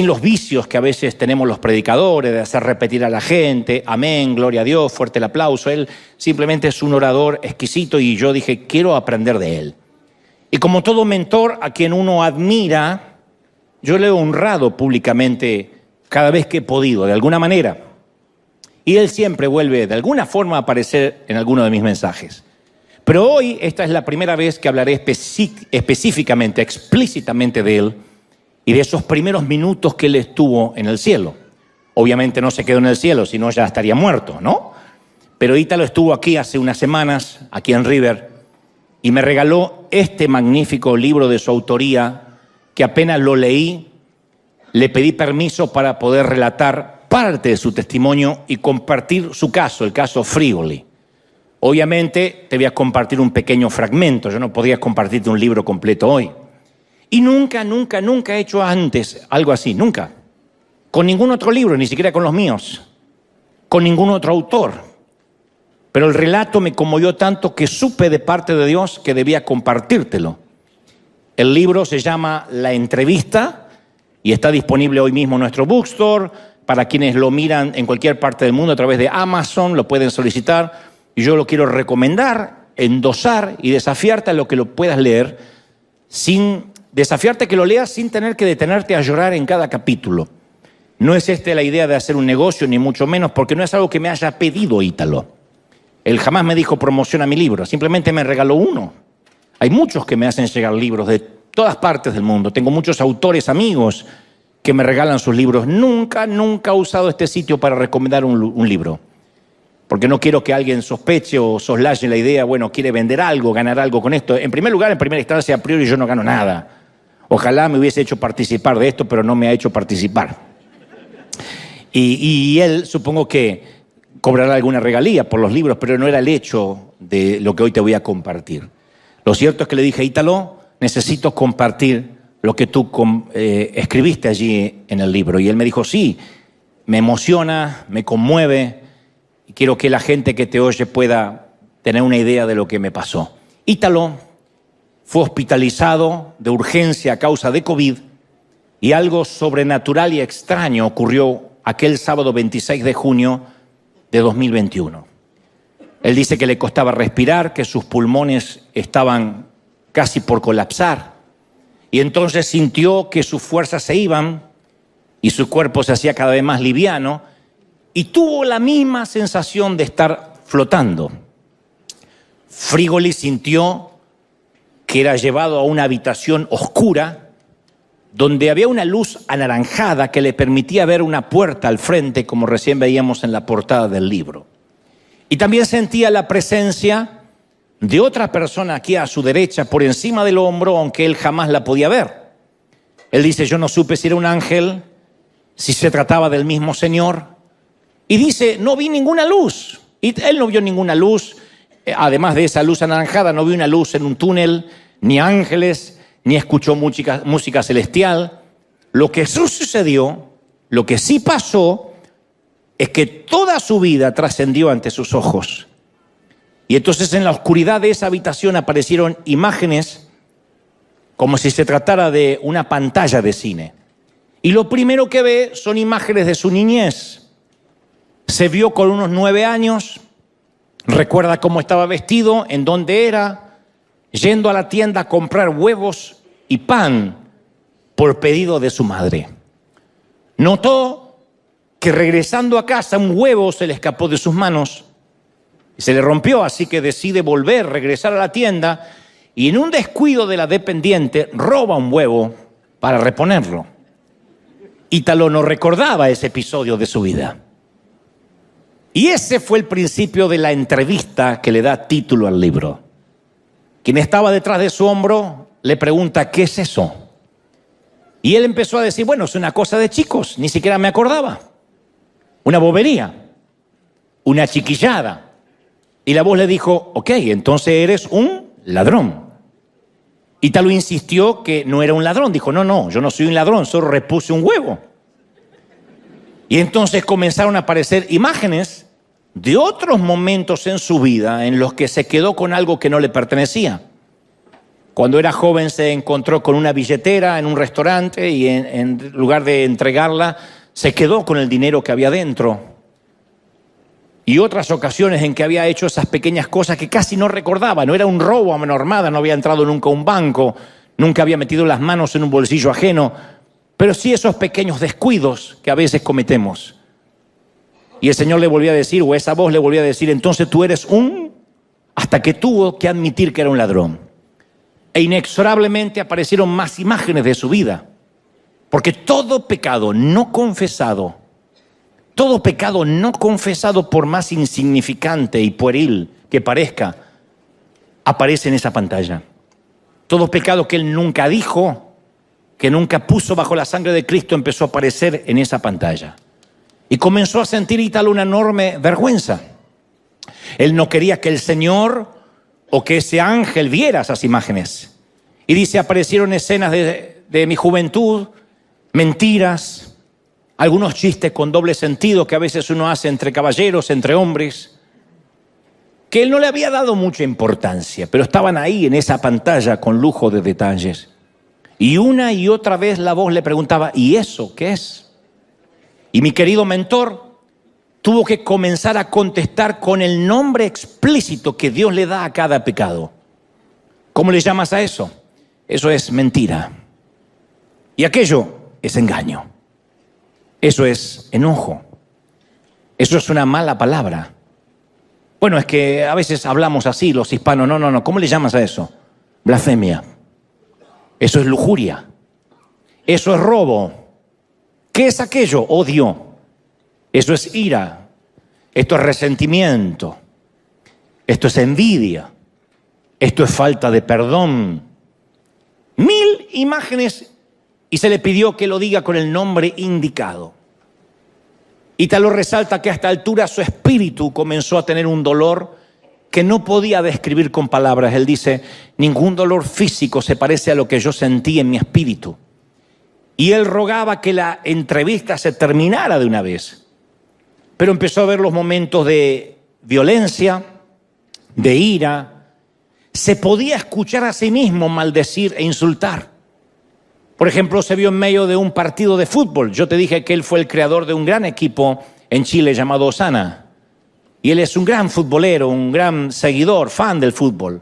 los vicios que a veces tenemos los predicadores, de hacer repetir a la gente, amén, gloria a Dios, fuerte el aplauso. Él simplemente es un orador exquisito y yo dije, quiero aprender de él. Y como todo mentor a quien uno admira, yo le he honrado públicamente cada vez que he podido, de alguna manera. Y él siempre vuelve de alguna forma a aparecer en alguno de mis mensajes. Pero hoy esta es la primera vez que hablaré específicamente, explícitamente de él y de esos primeros minutos que él estuvo en el cielo. Obviamente no se quedó en el cielo, si no ya estaría muerto, ¿no? Pero Ítalo estuvo aquí hace unas semanas, aquí en River, y me regaló este magnífico libro de su autoría, que apenas lo leí, le pedí permiso para poder relatar parte de su testimonio y compartir su caso, el caso Frigoli. Obviamente te voy a compartir un pequeño fragmento, yo no podría compartirte un libro completo hoy. Y nunca he hecho antes algo así, nunca. Con ningún otro libro, ni siquiera con los míos, con ningún otro autor. Pero el relato me conmovió tanto que supe de parte de Dios que debía compartírtelo. El libro se llama La Entrevista y está disponible hoy mismo en nuestro bookstore. Para quienes lo miran en cualquier parte del mundo a través de Amazon, lo pueden solicitar. Y yo lo quiero recomendar, endosar y desafiarte a lo que lo puedas leer, desafiarte a que lo leas sin tener que detenerte a llorar en cada capítulo. No es esta la idea de hacer un negocio, ni mucho menos, porque no es algo que me haya pedido Ítalo. Él jamás me dijo promociona mi libro, simplemente me regaló uno. Hay muchos que me hacen llegar libros de todas partes del mundo. Tengo muchos autores, amigos, que me regalan sus libros. Nunca he usado este sitio para recomendar un libro. Porque no quiero que alguien sospeche o soslaye la idea, bueno, quiere vender algo, ganar algo con esto. En primer lugar, en primera instancia, a priori yo no gano nada. Ojalá me hubiese hecho participar de esto, pero no me ha hecho participar. Y él, supongo que cobrará alguna regalía por los libros, pero no era el hecho de lo que hoy te voy a compartir. Lo cierto es que le dije, Ítalo, necesito compartir lo que tú escribiste allí en el libro. Y él me dijo, sí, me emociona, me conmueve, y quiero que la gente que te oye pueda tener una idea de lo que me pasó. Ítalo fue hospitalizado de urgencia a causa de COVID y algo sobrenatural y extraño ocurrió aquel sábado 26 de junio de 2021. Él dice que le costaba respirar, que sus pulmones estaban casi por colapsar y entonces sintió que sus fuerzas se iban y su cuerpo se hacía cada vez más liviano y tuvo la misma sensación de estar flotando. Frigoli sintió que era llevado a una habitación oscura donde había una luz anaranjada que le permitía ver una puerta al frente, como recién veíamos en la portada del libro. Y también sentía la presencia de otra persona aquí a su derecha, por encima del hombro, aunque él jamás la podía ver. Él dice, yo no supe si era un ángel, si se trataba del mismo Señor. Y dice, no vi ninguna luz. Y él no vio ninguna luz. Además de esa luz anaranjada, no vio una luz en un túnel, ni ángeles, ni escuchó música celestial. Lo que sucedió, lo que sí pasó, es que toda su vida trascendió ante sus ojos. Y entonces en la oscuridad de esa habitación aparecieron imágenes como si se tratara de una pantalla de cine. Y lo primero que ve son imágenes de su niñez. Se vio con unos 9 años, recuerda cómo estaba vestido, en dónde era, yendo a la tienda a comprar huevos y pan por pedido de su madre. Notó que regresando a casa un huevo se le escapó de sus manos y se le rompió, así que decide regresar a la tienda y en un descuido de la dependiente roba un huevo para reponerlo. Ítalo no recordaba ese episodio de su vida. Y ese fue el principio de la entrevista que le da título al libro. Quien estaba detrás de su hombro le pregunta, ¿qué es eso? Y él empezó a decir, bueno, es una cosa de chicos, ni siquiera me acordaba. Una bobería, una chiquillada. Y la voz le dijo, ok, entonces eres un ladrón. Ítalo insistió que no era un ladrón. Dijo, no, yo no soy un ladrón, solo repuse un huevo. Y entonces comenzaron a aparecer imágenes de otros momentos en su vida en los que se quedó con algo que no le pertenecía. Cuando era joven se encontró con una billetera en un restaurante y en lugar de entregarla, se quedó con el dinero que había dentro. Y otras ocasiones en que había hecho esas pequeñas cosas que casi no recordaba. No era un robo a mano armada, no había entrado nunca a un banco, nunca había metido las manos en un bolsillo ajeno, pero sí esos pequeños descuidos que a veces cometemos. Y el Señor le volvía a decir, o esa voz le volvía a decir, entonces tú eres hasta que tuvo que admitir que era un ladrón. E inexorablemente aparecieron más imágenes de su vida. Porque todo pecado no confesado por más insignificante y pueril que parezca, aparece en esa pantalla. Todo pecado que él nunca dijo, que nunca puso bajo la sangre de Cristo, empezó a aparecer en esa pantalla. Y comenzó a sentir Ítalo una enorme vergüenza. Él no quería que el Señor o que ese ángel viera esas imágenes. Y dice, aparecieron escenas de mi juventud, mentiras, algunos chistes con doble sentido que a veces uno hace entre caballeros, entre hombres, que él no le había dado mucha importancia, pero estaban ahí en esa pantalla con lujo de detalles. Y una y otra vez la voz le preguntaba, ¿y eso qué es? Y mi querido mentor tuvo que comenzar a contestar con el nombre explícito que Dios le da a cada pecado. ¿Cómo le llamas a eso? Eso es mentira. Y aquello es engaño. Eso es enojo. Eso es una mala palabra. Bueno, es que a veces hablamos así los hispanos. No. ¿Cómo le llamas a eso? Blasfemia. Eso es lujuria. Eso es robo. ¿Qué es aquello? Odio. Eso es ira. Esto es resentimiento. Esto es envidia. Esto es falta de perdón. 1000 imágenes y se le pidió que lo diga con el nombre indicado. Ítalo resalta que a esta altura su espíritu comenzó a tener un dolor que no podía describir con palabras. Él dice, ningún dolor físico se parece a lo que yo sentí en mi espíritu. Y él rogaba que la entrevista se terminara de una vez. Pero empezó a ver los momentos de violencia, de ira. Se podía escuchar a sí mismo maldecir e insultar. Por ejemplo, se vio en medio de un partido de fútbol. Yo te dije que él fue el creador de un gran equipo en Chile llamado Osana. Y él es un gran futbolero, un gran seguidor, fan del fútbol.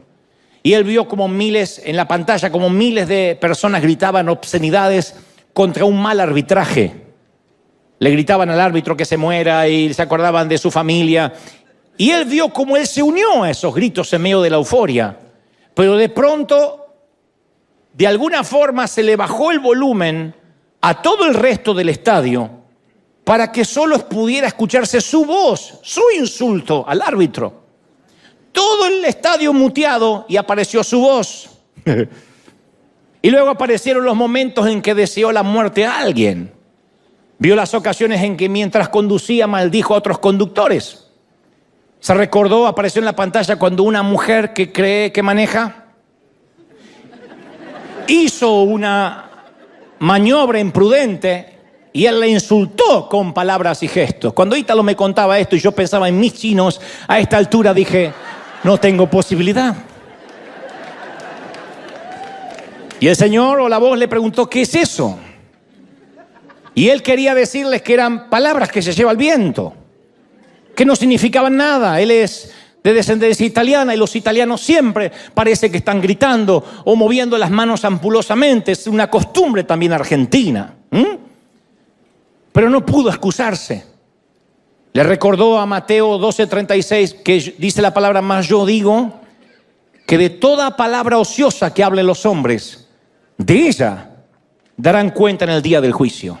Y él vio como miles, en la pantalla, como miles de personas gritaban obscenidades contra un mal arbitraje. Le gritaban al árbitro que se muera y se acordaban de su familia. Y él vio cómo él se unió a esos gritos en medio de la euforia. Pero de pronto, de alguna forma, se le bajó el volumen a todo el resto del estadio para que solo pudiera escucharse su voz, su insulto al árbitro. Todo el estadio muteado y apareció su voz. Y luego aparecieron los momentos en que deseó la muerte a alguien. Vio las ocasiones en que mientras conducía maldijo a otros conductores. Se recordó, apareció en la pantalla cuando una mujer que cree que maneja hizo una maniobra imprudente y él le insultó con palabras y gestos. Cuando Ítalo me contaba esto y yo pensaba en mis chinos, a esta altura dije, no tengo posibilidad. Y el Señor o la voz le preguntó, ¿qué es eso? Y él quería decirles que eran palabras que se lleva el viento, que no significaban nada. Él es de descendencia italiana y los italianos siempre parece que están gritando o moviendo las manos ampulosamente. Es una costumbre también argentina. Pero no pudo excusarse. Le recordó a Mateo 12:36 que dice la palabra, más yo digo que de toda palabra ociosa que hablen los hombres, de ella darán cuenta en el día del juicio.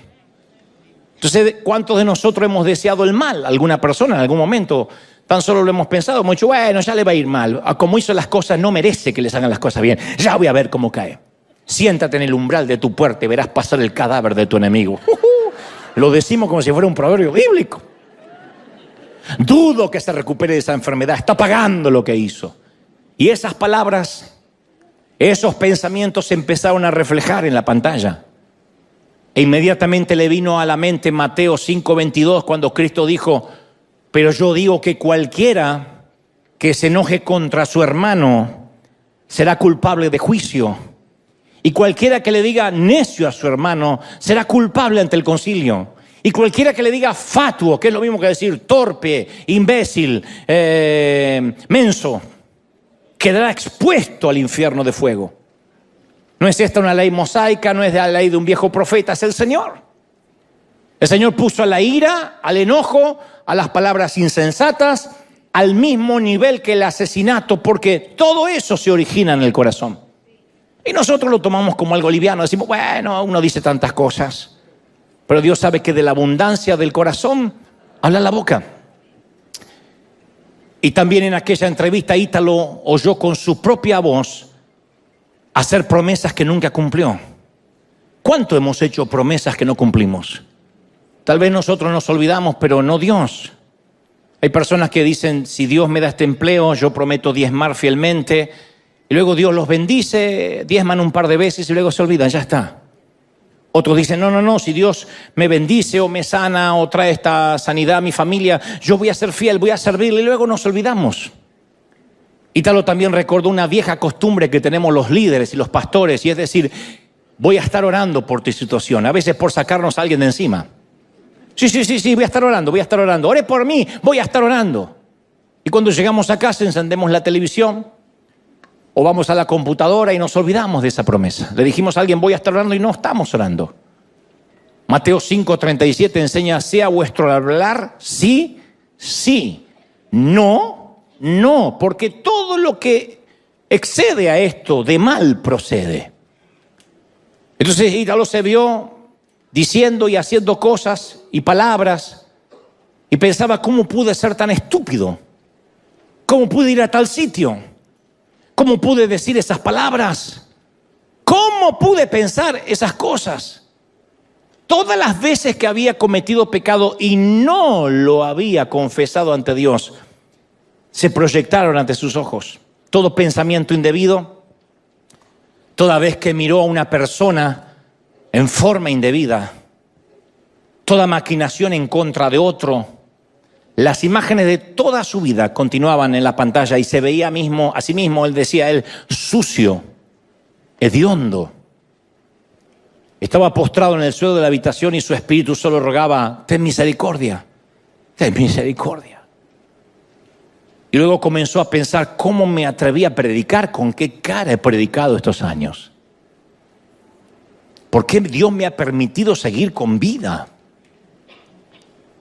Entonces, ¿cuántos de nosotros hemos deseado el mal a alguna persona en algún momento? Tan solo lo hemos pensado, hemos dicho, bueno, ya le va a ir mal. Como hizo las cosas, no merece que les hagan las cosas bien. Ya voy a ver cómo cae. Siéntate en el umbral de tu puerta y verás pasar el cadáver de tu enemigo. Lo decimos como si fuera un proverbio bíblico. Dudo que se recupere de esa enfermedad. Está pagando lo que hizo. Y esas palabras Esos pensamientos se empezaron a reflejar en la pantalla. E inmediatamente le vino a la mente Mateo 5:22 cuando Cristo dijo: pero yo digo que cualquiera que se enoje contra su hermano será culpable de juicio. Y cualquiera que le diga necio a su hermano será culpable ante el concilio. Y cualquiera que le diga fatuo, que es lo mismo que decir torpe, imbécil, menso, quedará expuesto al infierno de fuego. No es esta una ley mosaica, no es la ley de un viejo profeta, es el Señor. El Señor puso a la ira, al enojo, a las palabras insensatas, al mismo nivel que el asesinato, porque todo eso se origina en el corazón. Y nosotros lo tomamos como algo liviano, decimos, bueno, uno dice tantas cosas, pero Dios sabe que de la abundancia del corazón habla la boca. Y también en aquella entrevista Ítalo oyó con su propia voz hacer promesas que nunca cumplió. ¿Cuánto hemos hecho promesas que no cumplimos? Tal vez nosotros nos olvidamos, pero no Dios. Hay personas que dicen, si Dios me da este empleo, yo prometo diezmar fielmente. Y luego Dios los bendice, diezman un par de veces y luego se olvidan, ya está. Otros dicen, no, si Dios me bendice o me sana o trae esta sanidad a mi familia, yo voy a ser fiel, voy a servirle y luego nos olvidamos. Ítalo también recordó una vieja costumbre que tenemos los líderes y los pastores, y es decir, voy a estar orando por tu situación, a veces por sacarnos a alguien de encima. Sí, voy a estar orando, ore por mí, voy a estar orando. Y cuando llegamos a casa encendemos la televisión o vamos a la computadora y nos olvidamos de esa promesa. Le dijimos a alguien, voy a estar orando y no estamos orando. Mateo 5:37 enseña, sea vuestro hablar sí, sí, no, porque todo lo que excede a esto de mal procede. Entonces Ítalo se vio diciendo y haciendo cosas y palabras y pensaba, ¿cómo pude ser tan estúpido? ¿Cómo pude ir a tal sitio? ¿Cómo pude decir esas palabras? ¿Cómo pude pensar esas cosas? Todas las veces que había cometido pecado y no lo había confesado ante Dios, se proyectaron ante sus ojos. Todo pensamiento indebido, toda vez que miró a una persona en forma indebida, toda maquinación en contra de otro, las imágenes de toda su vida continuaban en la pantalla y se veía a sí mismo, él decía, sucio, hediondo. Estaba postrado en el suelo de la habitación y su espíritu solo rogaba, ten misericordia, ten misericordia. Y luego comenzó a pensar, ¿cómo me atreví a predicar? ¿Con qué cara he predicado estos años? ¿Por qué Dios me ha permitido seguir con vida?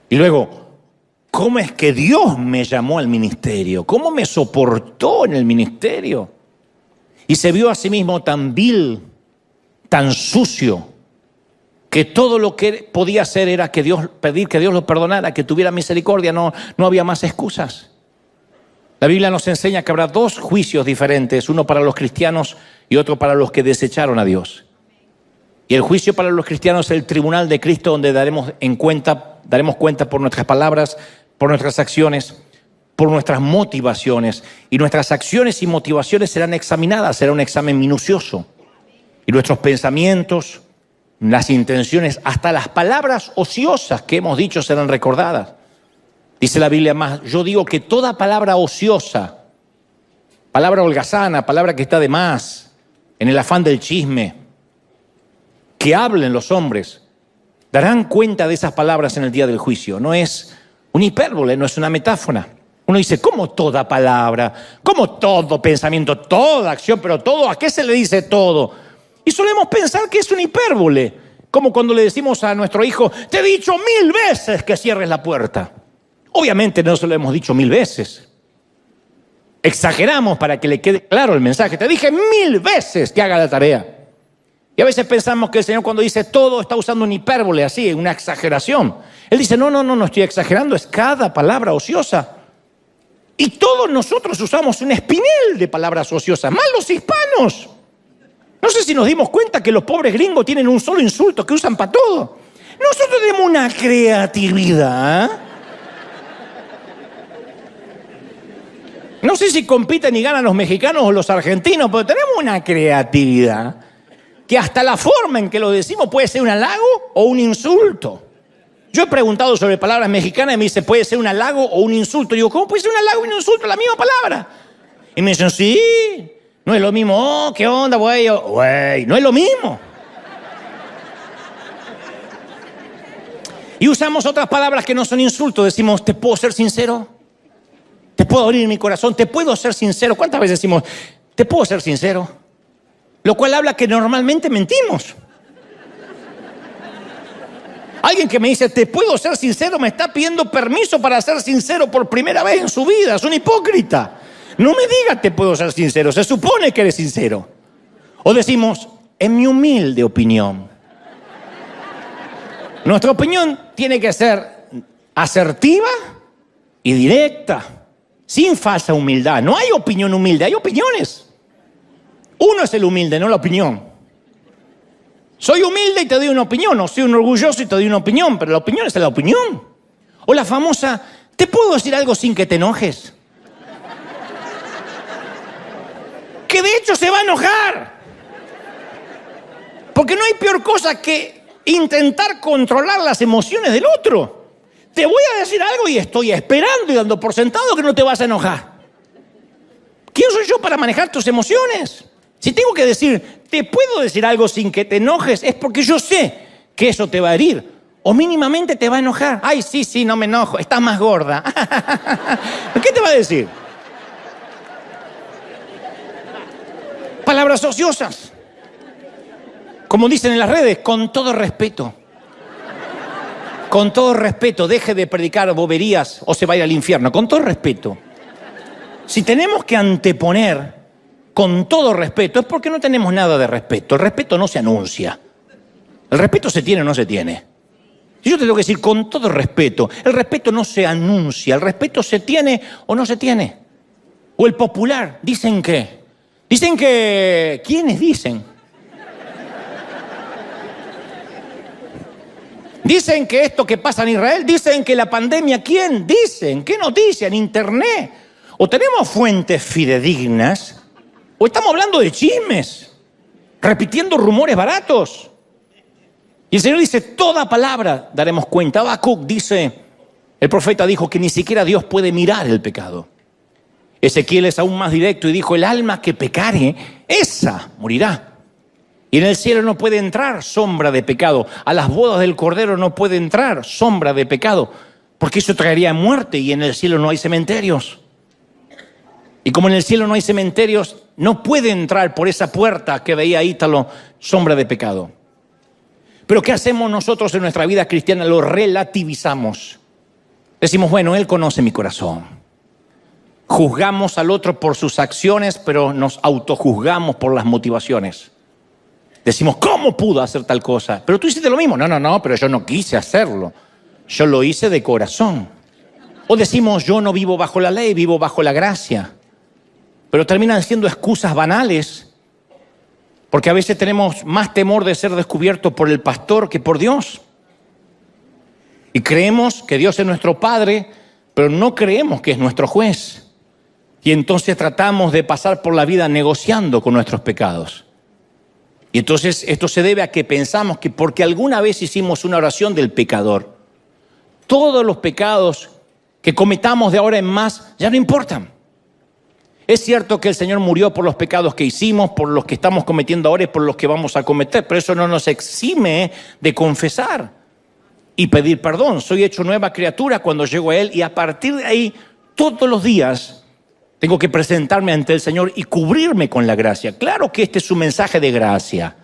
Y luego, ¿cómo es que Dios me llamó al ministerio? ¿Cómo me soportó en el ministerio? Y se vio a sí mismo tan vil, tan sucio, que todo lo que podía hacer era pedir que Dios lo perdonara, que tuviera misericordia, no había más excusas. La Biblia nos enseña que habrá dos juicios diferentes, uno para los cristianos y otro para los que desecharon a Dios. Y el juicio para los cristianos es el tribunal de Cristo, donde daremos cuenta por nuestras palabras, por nuestras acciones, por nuestras motivaciones. Y nuestras acciones y motivaciones serán examinadas, será un examen minucioso. Y nuestros pensamientos, las intenciones, hasta las palabras ociosas que hemos dicho serán recordadas. Dice la Biblia más, yo digo que toda palabra ociosa, palabra holgazana, palabra que está de más, en el afán del chisme, que hablen los hombres, darán cuenta de esas palabras en el día del juicio. No es una hipérbole, no es una metáfora. Uno dice, ¿cómo toda palabra? ¿Cómo todo pensamiento? Toda acción, pero todo, ¿a qué se le dice todo? Y solemos pensar que es una hipérbole, como cuando le decimos a nuestro hijo, te he dicho 1000 veces que cierres la puerta. Obviamente no se lo hemos dicho 1000 veces. Exageramos para que le quede claro el mensaje. Te dije 1000 veces que haga la tarea. Y a veces pensamos que el Señor cuando dice todo está usando una hipérbole así, una exageración. Él dice, no estoy exagerando, es cada palabra ociosa. Y todos nosotros usamos un espinel de palabras ociosas, más los hispanos. No sé si nos dimos cuenta que los pobres gringos tienen un solo insulto que usan para todo. Nosotros tenemos una creatividad. No sé si compiten y ganan los mexicanos o los argentinos, pero tenemos una creatividad que hasta la forma en que lo decimos puede ser un halago o un insulto. Yo he preguntado sobre palabras mexicanas y me dice, puede ser un halago o un insulto. Digo, ¿cómo puede ser un halago y un insulto? La misma palabra. Y me dicen, sí, no es lo mismo. Oh, ¿qué onda, güey? Güey, no es lo mismo. Y usamos otras palabras que no son insultos. Decimos, ¿te puedo ser sincero? ¿Te puedo abrir mi corazón? ¿Te puedo ser sincero? ¿Cuántas veces decimos, te puedo ser sincero? Lo cual habla que normalmente mentimos. Alguien que me dice, ¿te puedo ser sincero? Me está pidiendo permiso para ser sincero por primera vez en su vida. Es un hipócrita. No me diga, te puedo ser sincero. Se supone que eres sincero. O decimos, en mi humilde opinión. Nuestra opinión tiene que ser asertiva y directa, sin falsa humildad. No hay opinión humilde, hay opiniones. Uno es el humilde, no la opinión. Soy humilde y te doy una opinión, o soy un orgulloso y te doy una opinión, pero la opinión es la opinión. O la famosa, ¿te puedo decir algo sin que te enojes? Que de hecho se va a enojar. Porque no hay peor cosa que intentar controlar las emociones del otro. Te voy a decir algo y estoy esperando y dando por sentado que no te vas a enojar. ¿Quién soy yo para manejar tus emociones? Si tengo que decir, te puedo decir algo sin que te enojes, es porque yo sé que eso te va a herir. O mínimamente te va a enojar. Ay, sí, no me enojo, estás más gorda. ¿Qué te va a decir? Palabras ociosas. Como dicen en las redes, con todo respeto. Con todo respeto, deje de predicar boberías o se va a ir al infierno. Con todo respeto. Si tenemos que anteponer con todo respeto, es porque no tenemos nada de respeto. El respeto no se anuncia. El respeto se tiene o no se tiene. Si yo te tengo que decir con todo respeto, el respeto no se anuncia. El respeto se tiene o no se tiene. O el popular, ¿dicen qué? Dicen que... ¿Quiénes dicen? Dicen que esto que pasa en Israel, dicen que la pandemia, ¿quién? Dicen, ¿qué noticia? En internet. O tenemos fuentes fidedignas, o estamos hablando de chismes, repitiendo rumores baratos. Y el Señor dice, toda palabra daremos cuenta. Habacuc dice, el profeta dijo que ni siquiera Dios puede mirar el pecado. Ezequiel es aún más directo y dijo, el alma que pecare, esa morirá. Y en el cielo no puede entrar sombra de pecado. A las bodas del Cordero no puede entrar sombra de pecado, porque eso traería muerte y en el cielo no hay cementerios. Y como en el cielo no hay cementerios, no puede entrar por esa puerta que veía Ítalo sombra de pecado. Pero ¿qué hacemos nosotros en nuestra vida cristiana? Lo relativizamos. Decimos, bueno, Él conoce mi corazón. Juzgamos al otro por sus acciones, pero nos autojuzgamos por las motivaciones. Decimos, ¿cómo pudo hacer tal cosa? Pero tú hiciste lo mismo. No, pero yo no quise hacerlo. Yo lo hice de corazón. O decimos, yo no vivo bajo la ley, vivo bajo la gracia. Pero terminan siendo excusas banales, porque a veces tenemos más temor de ser descubiertos por el pastor que por Dios. Y creemos que Dios es nuestro Padre, pero no creemos que es nuestro juez. Y entonces tratamos de pasar por la vida negociando con nuestros pecados. Y entonces esto se debe a que pensamos que porque alguna vez hicimos una oración del pecador, todos los pecados que cometamos de ahora en más ya no importan. Es cierto que el Señor murió por los pecados que hicimos, por los que estamos cometiendo ahora y por los que vamos a cometer, pero eso no nos exime de confesar y pedir perdón. Soy hecho nueva criatura cuando llego a Él y a partir de ahí, todos los días, tengo que presentarme ante el Señor y cubrirme con la gracia. Claro que este es un mensaje de gracia,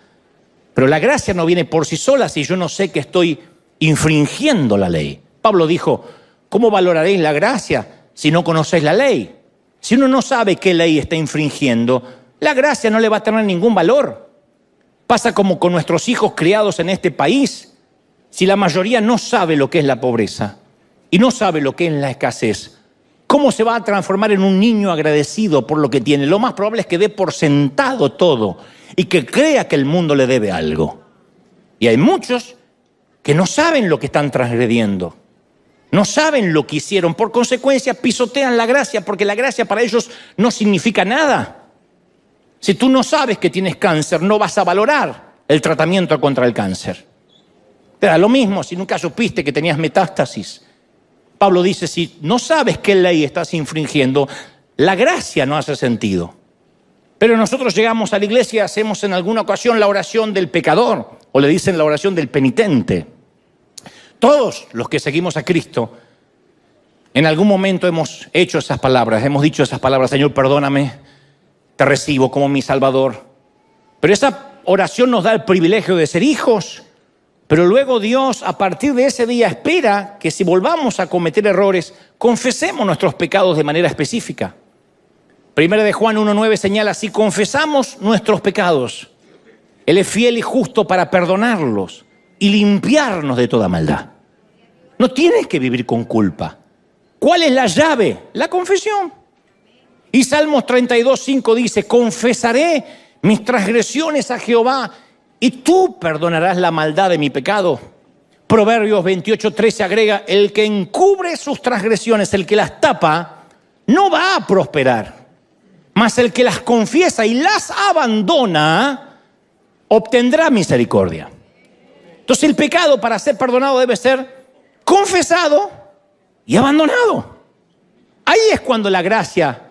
pero la gracia no viene por sí sola si yo no sé que estoy infringiendo la ley. Pablo dijo, ¿cómo valoraréis la gracia si no conocéis la ley? Si uno no sabe qué ley está infringiendo, la gracia no le va a tener ningún valor. Pasa como con nuestros hijos criados en este país. Si la mayoría no sabe lo que es la pobreza y no sabe lo que es la escasez, ¿cómo se va a transformar en un niño agradecido por lo que tiene? Lo más probable es que dé por sentado todo y que crea que el mundo le debe algo. Y hay muchos que no saben lo que están transgrediendo. No saben lo que hicieron. Por consecuencia, pisotean la gracia, porque la gracia para ellos no significa nada. Si tú no sabes que tienes cáncer, no vas a valorar el tratamiento contra el cáncer. Te da lo mismo si nunca supiste que tenías metástasis. Pablo dice, si no sabes qué ley estás infringiendo, la gracia no hace sentido. Pero nosotros llegamos a la iglesia y hacemos en alguna ocasión la oración del pecador, o le dicen la oración del penitente. Todos los que seguimos a Cristo, en algún momento hemos hecho esas palabras, hemos dicho esas palabras, Señor, perdóname, te recibo como mi Salvador. Pero esa oración nos da el privilegio de ser hijos, pero luego Dios, a partir de ese día, espera que si volvamos a cometer errores, confesemos nuestros pecados de manera específica. Primera de Juan 1:9 señala, si confesamos nuestros pecados, Él es fiel y justo para perdonarlos y limpiarnos de toda maldad. No tienes que vivir con culpa. ¿Cuál es la llave? La confesión. Y Salmos 32:5 dice, confesaré mis transgresiones a Jehová y tú perdonarás la maldad de mi pecado. Proverbios 28:13 agrega, el que encubre sus transgresiones, el que las tapa, no va a prosperar. Mas el que las confiesa y las abandona, obtendrá misericordia. Entonces el pecado para ser perdonado debe ser confesado y abandonado. Ahí es cuando la gracia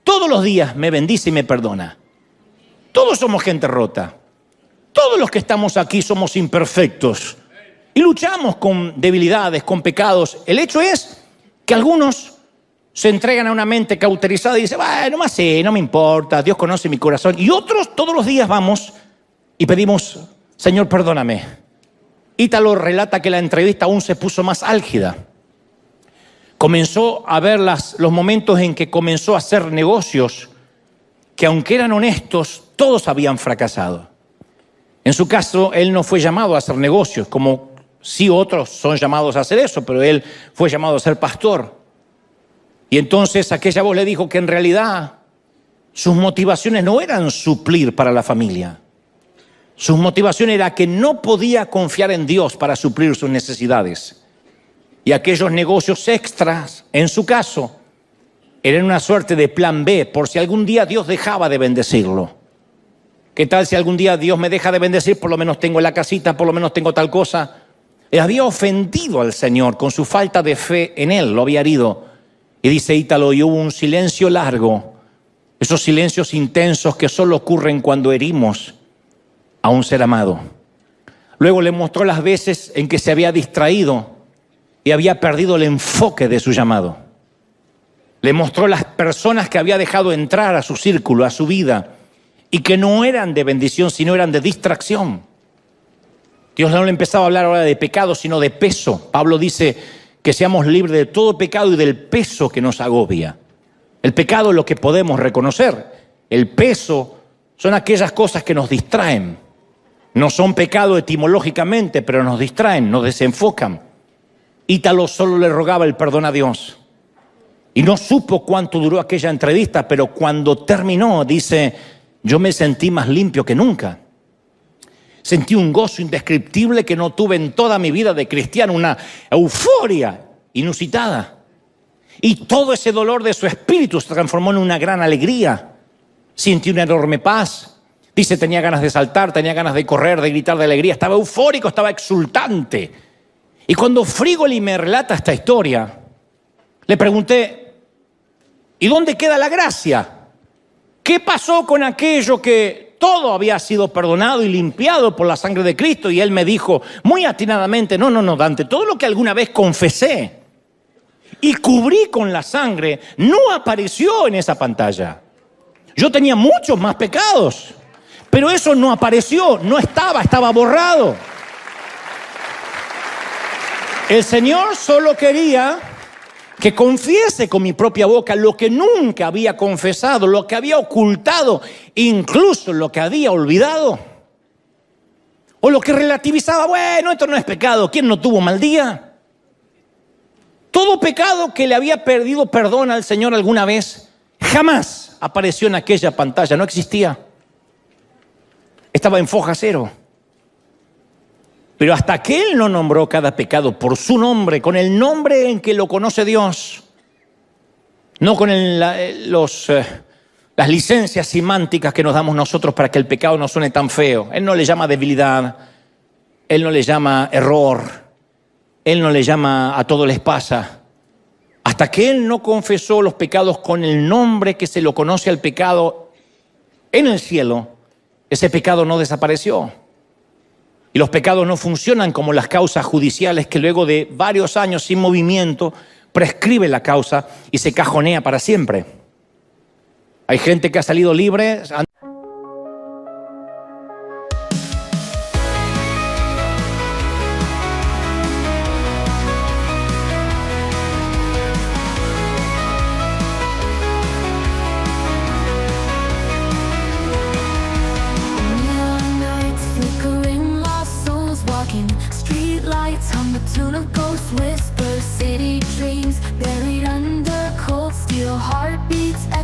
todos los días me bendice y me perdona. Todos somos gente rota. Todos los que estamos aquí somos imperfectos y luchamos con debilidades, con pecados. El hecho es que algunos se entregan a una mente cauterizada y dicen, bueno, más sé, no me importa, Dios conoce mi corazón. Y otros todos los días vamos y pedimos, Señor, perdóname. Ítalo relata que la entrevista aún se puso más álgida. Comenzó a ver los momentos en que comenzó a hacer negocios que aunque eran honestos, todos habían fracasado. En su caso, él no fue llamado a hacer negocios, como sí otros son llamados a hacer eso, pero él fue llamado a ser pastor. Y entonces aquella voz le dijo que en realidad sus motivaciones no eran suplir para la familia. Su motivación era que no podía confiar en Dios para suplir sus necesidades. Y aquellos negocios extras, en su caso, eran una suerte de plan B, por si algún día Dios dejaba de bendecirlo. ¿Qué tal si algún día Dios me deja de bendecir? Por lo menos tengo la casita, por lo menos tengo tal cosa. Él había ofendido al Señor con su falta de fe en Él, lo había herido. Y dice Ítalo, y hubo un silencio largo, esos silencios intensos que solo ocurren cuando herimos a un ser amado. Luego le mostró las veces en que se había distraído y había perdido el enfoque de su llamado. Le mostró las personas que había dejado entrar a su círculo, a su vida, y que no eran de bendición, sino eran de distracción. Dios no le empezaba a hablar ahora de pecado, sino de peso. Pablo dice que seamos libres de todo pecado y del peso que nos agobia. El pecado es lo que podemos reconocer. El peso son aquellas cosas que nos distraen. No son pecado etimológicamente, pero nos distraen, nos desenfocan. Ítalo solo le rogaba el perdón a Dios. Y no supo cuánto duró aquella entrevista, pero cuando terminó, dice, yo me sentí más limpio que nunca. Sentí un gozo indescriptible que no tuve en toda mi vida de cristiano, una euforia inusitada. Y todo ese dolor de su espíritu se transformó en una gran alegría. Sentí una enorme paz. Dice, tenía ganas de saltar, tenía ganas de correr, de gritar de alegría. Estaba eufórico, estaba exultante. Y cuando Frigoli me relata esta historia, le pregunté, ¿y dónde queda la gracia? ¿Qué pasó con aquello que todo había sido perdonado y limpiado por la sangre de Cristo? Y él me dijo muy atinadamente, no, Dante, todo lo que alguna vez confesé y cubrí con la sangre no apareció en esa pantalla. Yo tenía muchos más pecados, pero eso no apareció, no estaba borrado. El Señor solo quería que confiese con mi propia boca lo que nunca había confesado, lo que había ocultado, incluso lo que había olvidado. O lo que relativizaba, bueno, esto no es pecado, ¿quién no tuvo mal día? Todo pecado que le había pedido perdón al Señor alguna vez, jamás apareció en aquella pantalla, no existía. Estaba en foja cero. Pero hasta que Él no nombró cada pecado por su nombre, con el nombre en que lo conoce Dios, no con las licencias semánticas que nos damos nosotros para que el pecado no suene tan feo. Él no le llama debilidad, Él no le llama error, Él no le llama a todo les pasa. Hasta que Él no confesó los pecados con el nombre que se lo conoce al pecado en el cielo, ese pecado no desapareció. Y los pecados no funcionan como las causas judiciales que luego de varios años sin movimiento prescribe la causa y se cajonea para siempre. Hay gente que ha salido libre.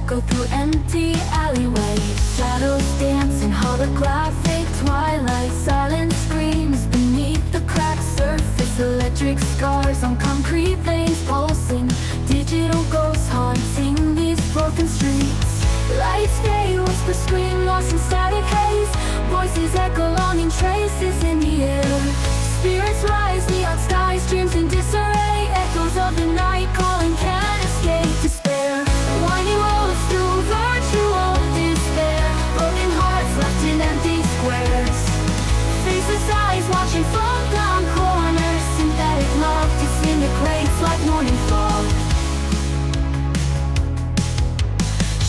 Through empty alleyways, shadows dance in holographic twilight. Silent screams beneath the cracked surface. Electric scars on concrete veins pulsing. Digital ghosts haunting these broken streets. Lights fade, whisper scream lost in static haze. Voices echo longing traces in the air. Spirits rise, neon skies, dreams in disarray. Echoes of the night calling, can't escape despair. Winding roads through virtual despair. Broken hearts left in empty squares. Faceless eyes watching from down corners. Synthetic love disintegrates like morning fog.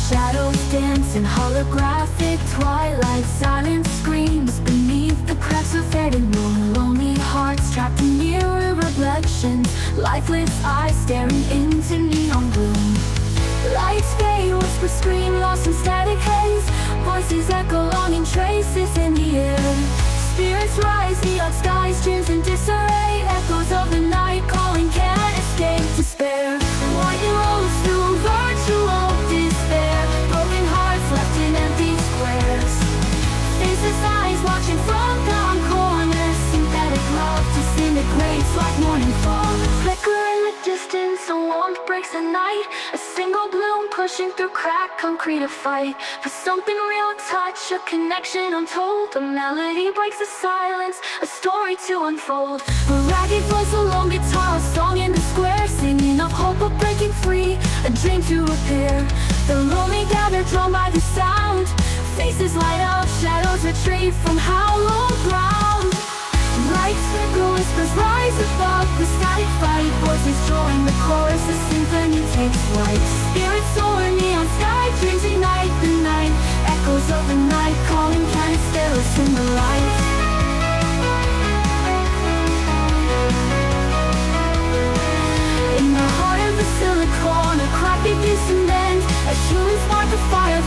Shadows dance in holographic twilight. Silent screams beneath the cracks of faded moon. Lonely hearts trapped in mirror reflections. Lifeless eyes staring into neon gloom. Lights fade, whisper scream lost in static haze. Voices echo longing traces in the air. Spirits rise, neon skies, dreams in disarray. Echoes of the night calling, can't escape despair. Winding roads through virtual despair. Broken hearts left in empty squares. Faceless eyes watching from down corners. Synthetic love disintegrates like morning fog. Flicker in the distance, a warmth breaks the night. A single bloom pushing through cracked concrete, a fight for something real, touch, a connection untold. A melody breaks the silence, a story to unfold. A ragged voice, a lone guitar, a song in the square, singing of hope of breaking free, a dream to repair. The lonely gather, drawn by the sound. Faces light up, shadows retreat from hallowed ground. Lights flicker, whispers rise above the static fight. Voices join the chorus, the symphony takes flight. Spirits soar, neon sky, dreams ignite the night. Echoes of the night calling, can it still us in the light? In the heart of the silicon, a crack begins to mend. As humans spark the fire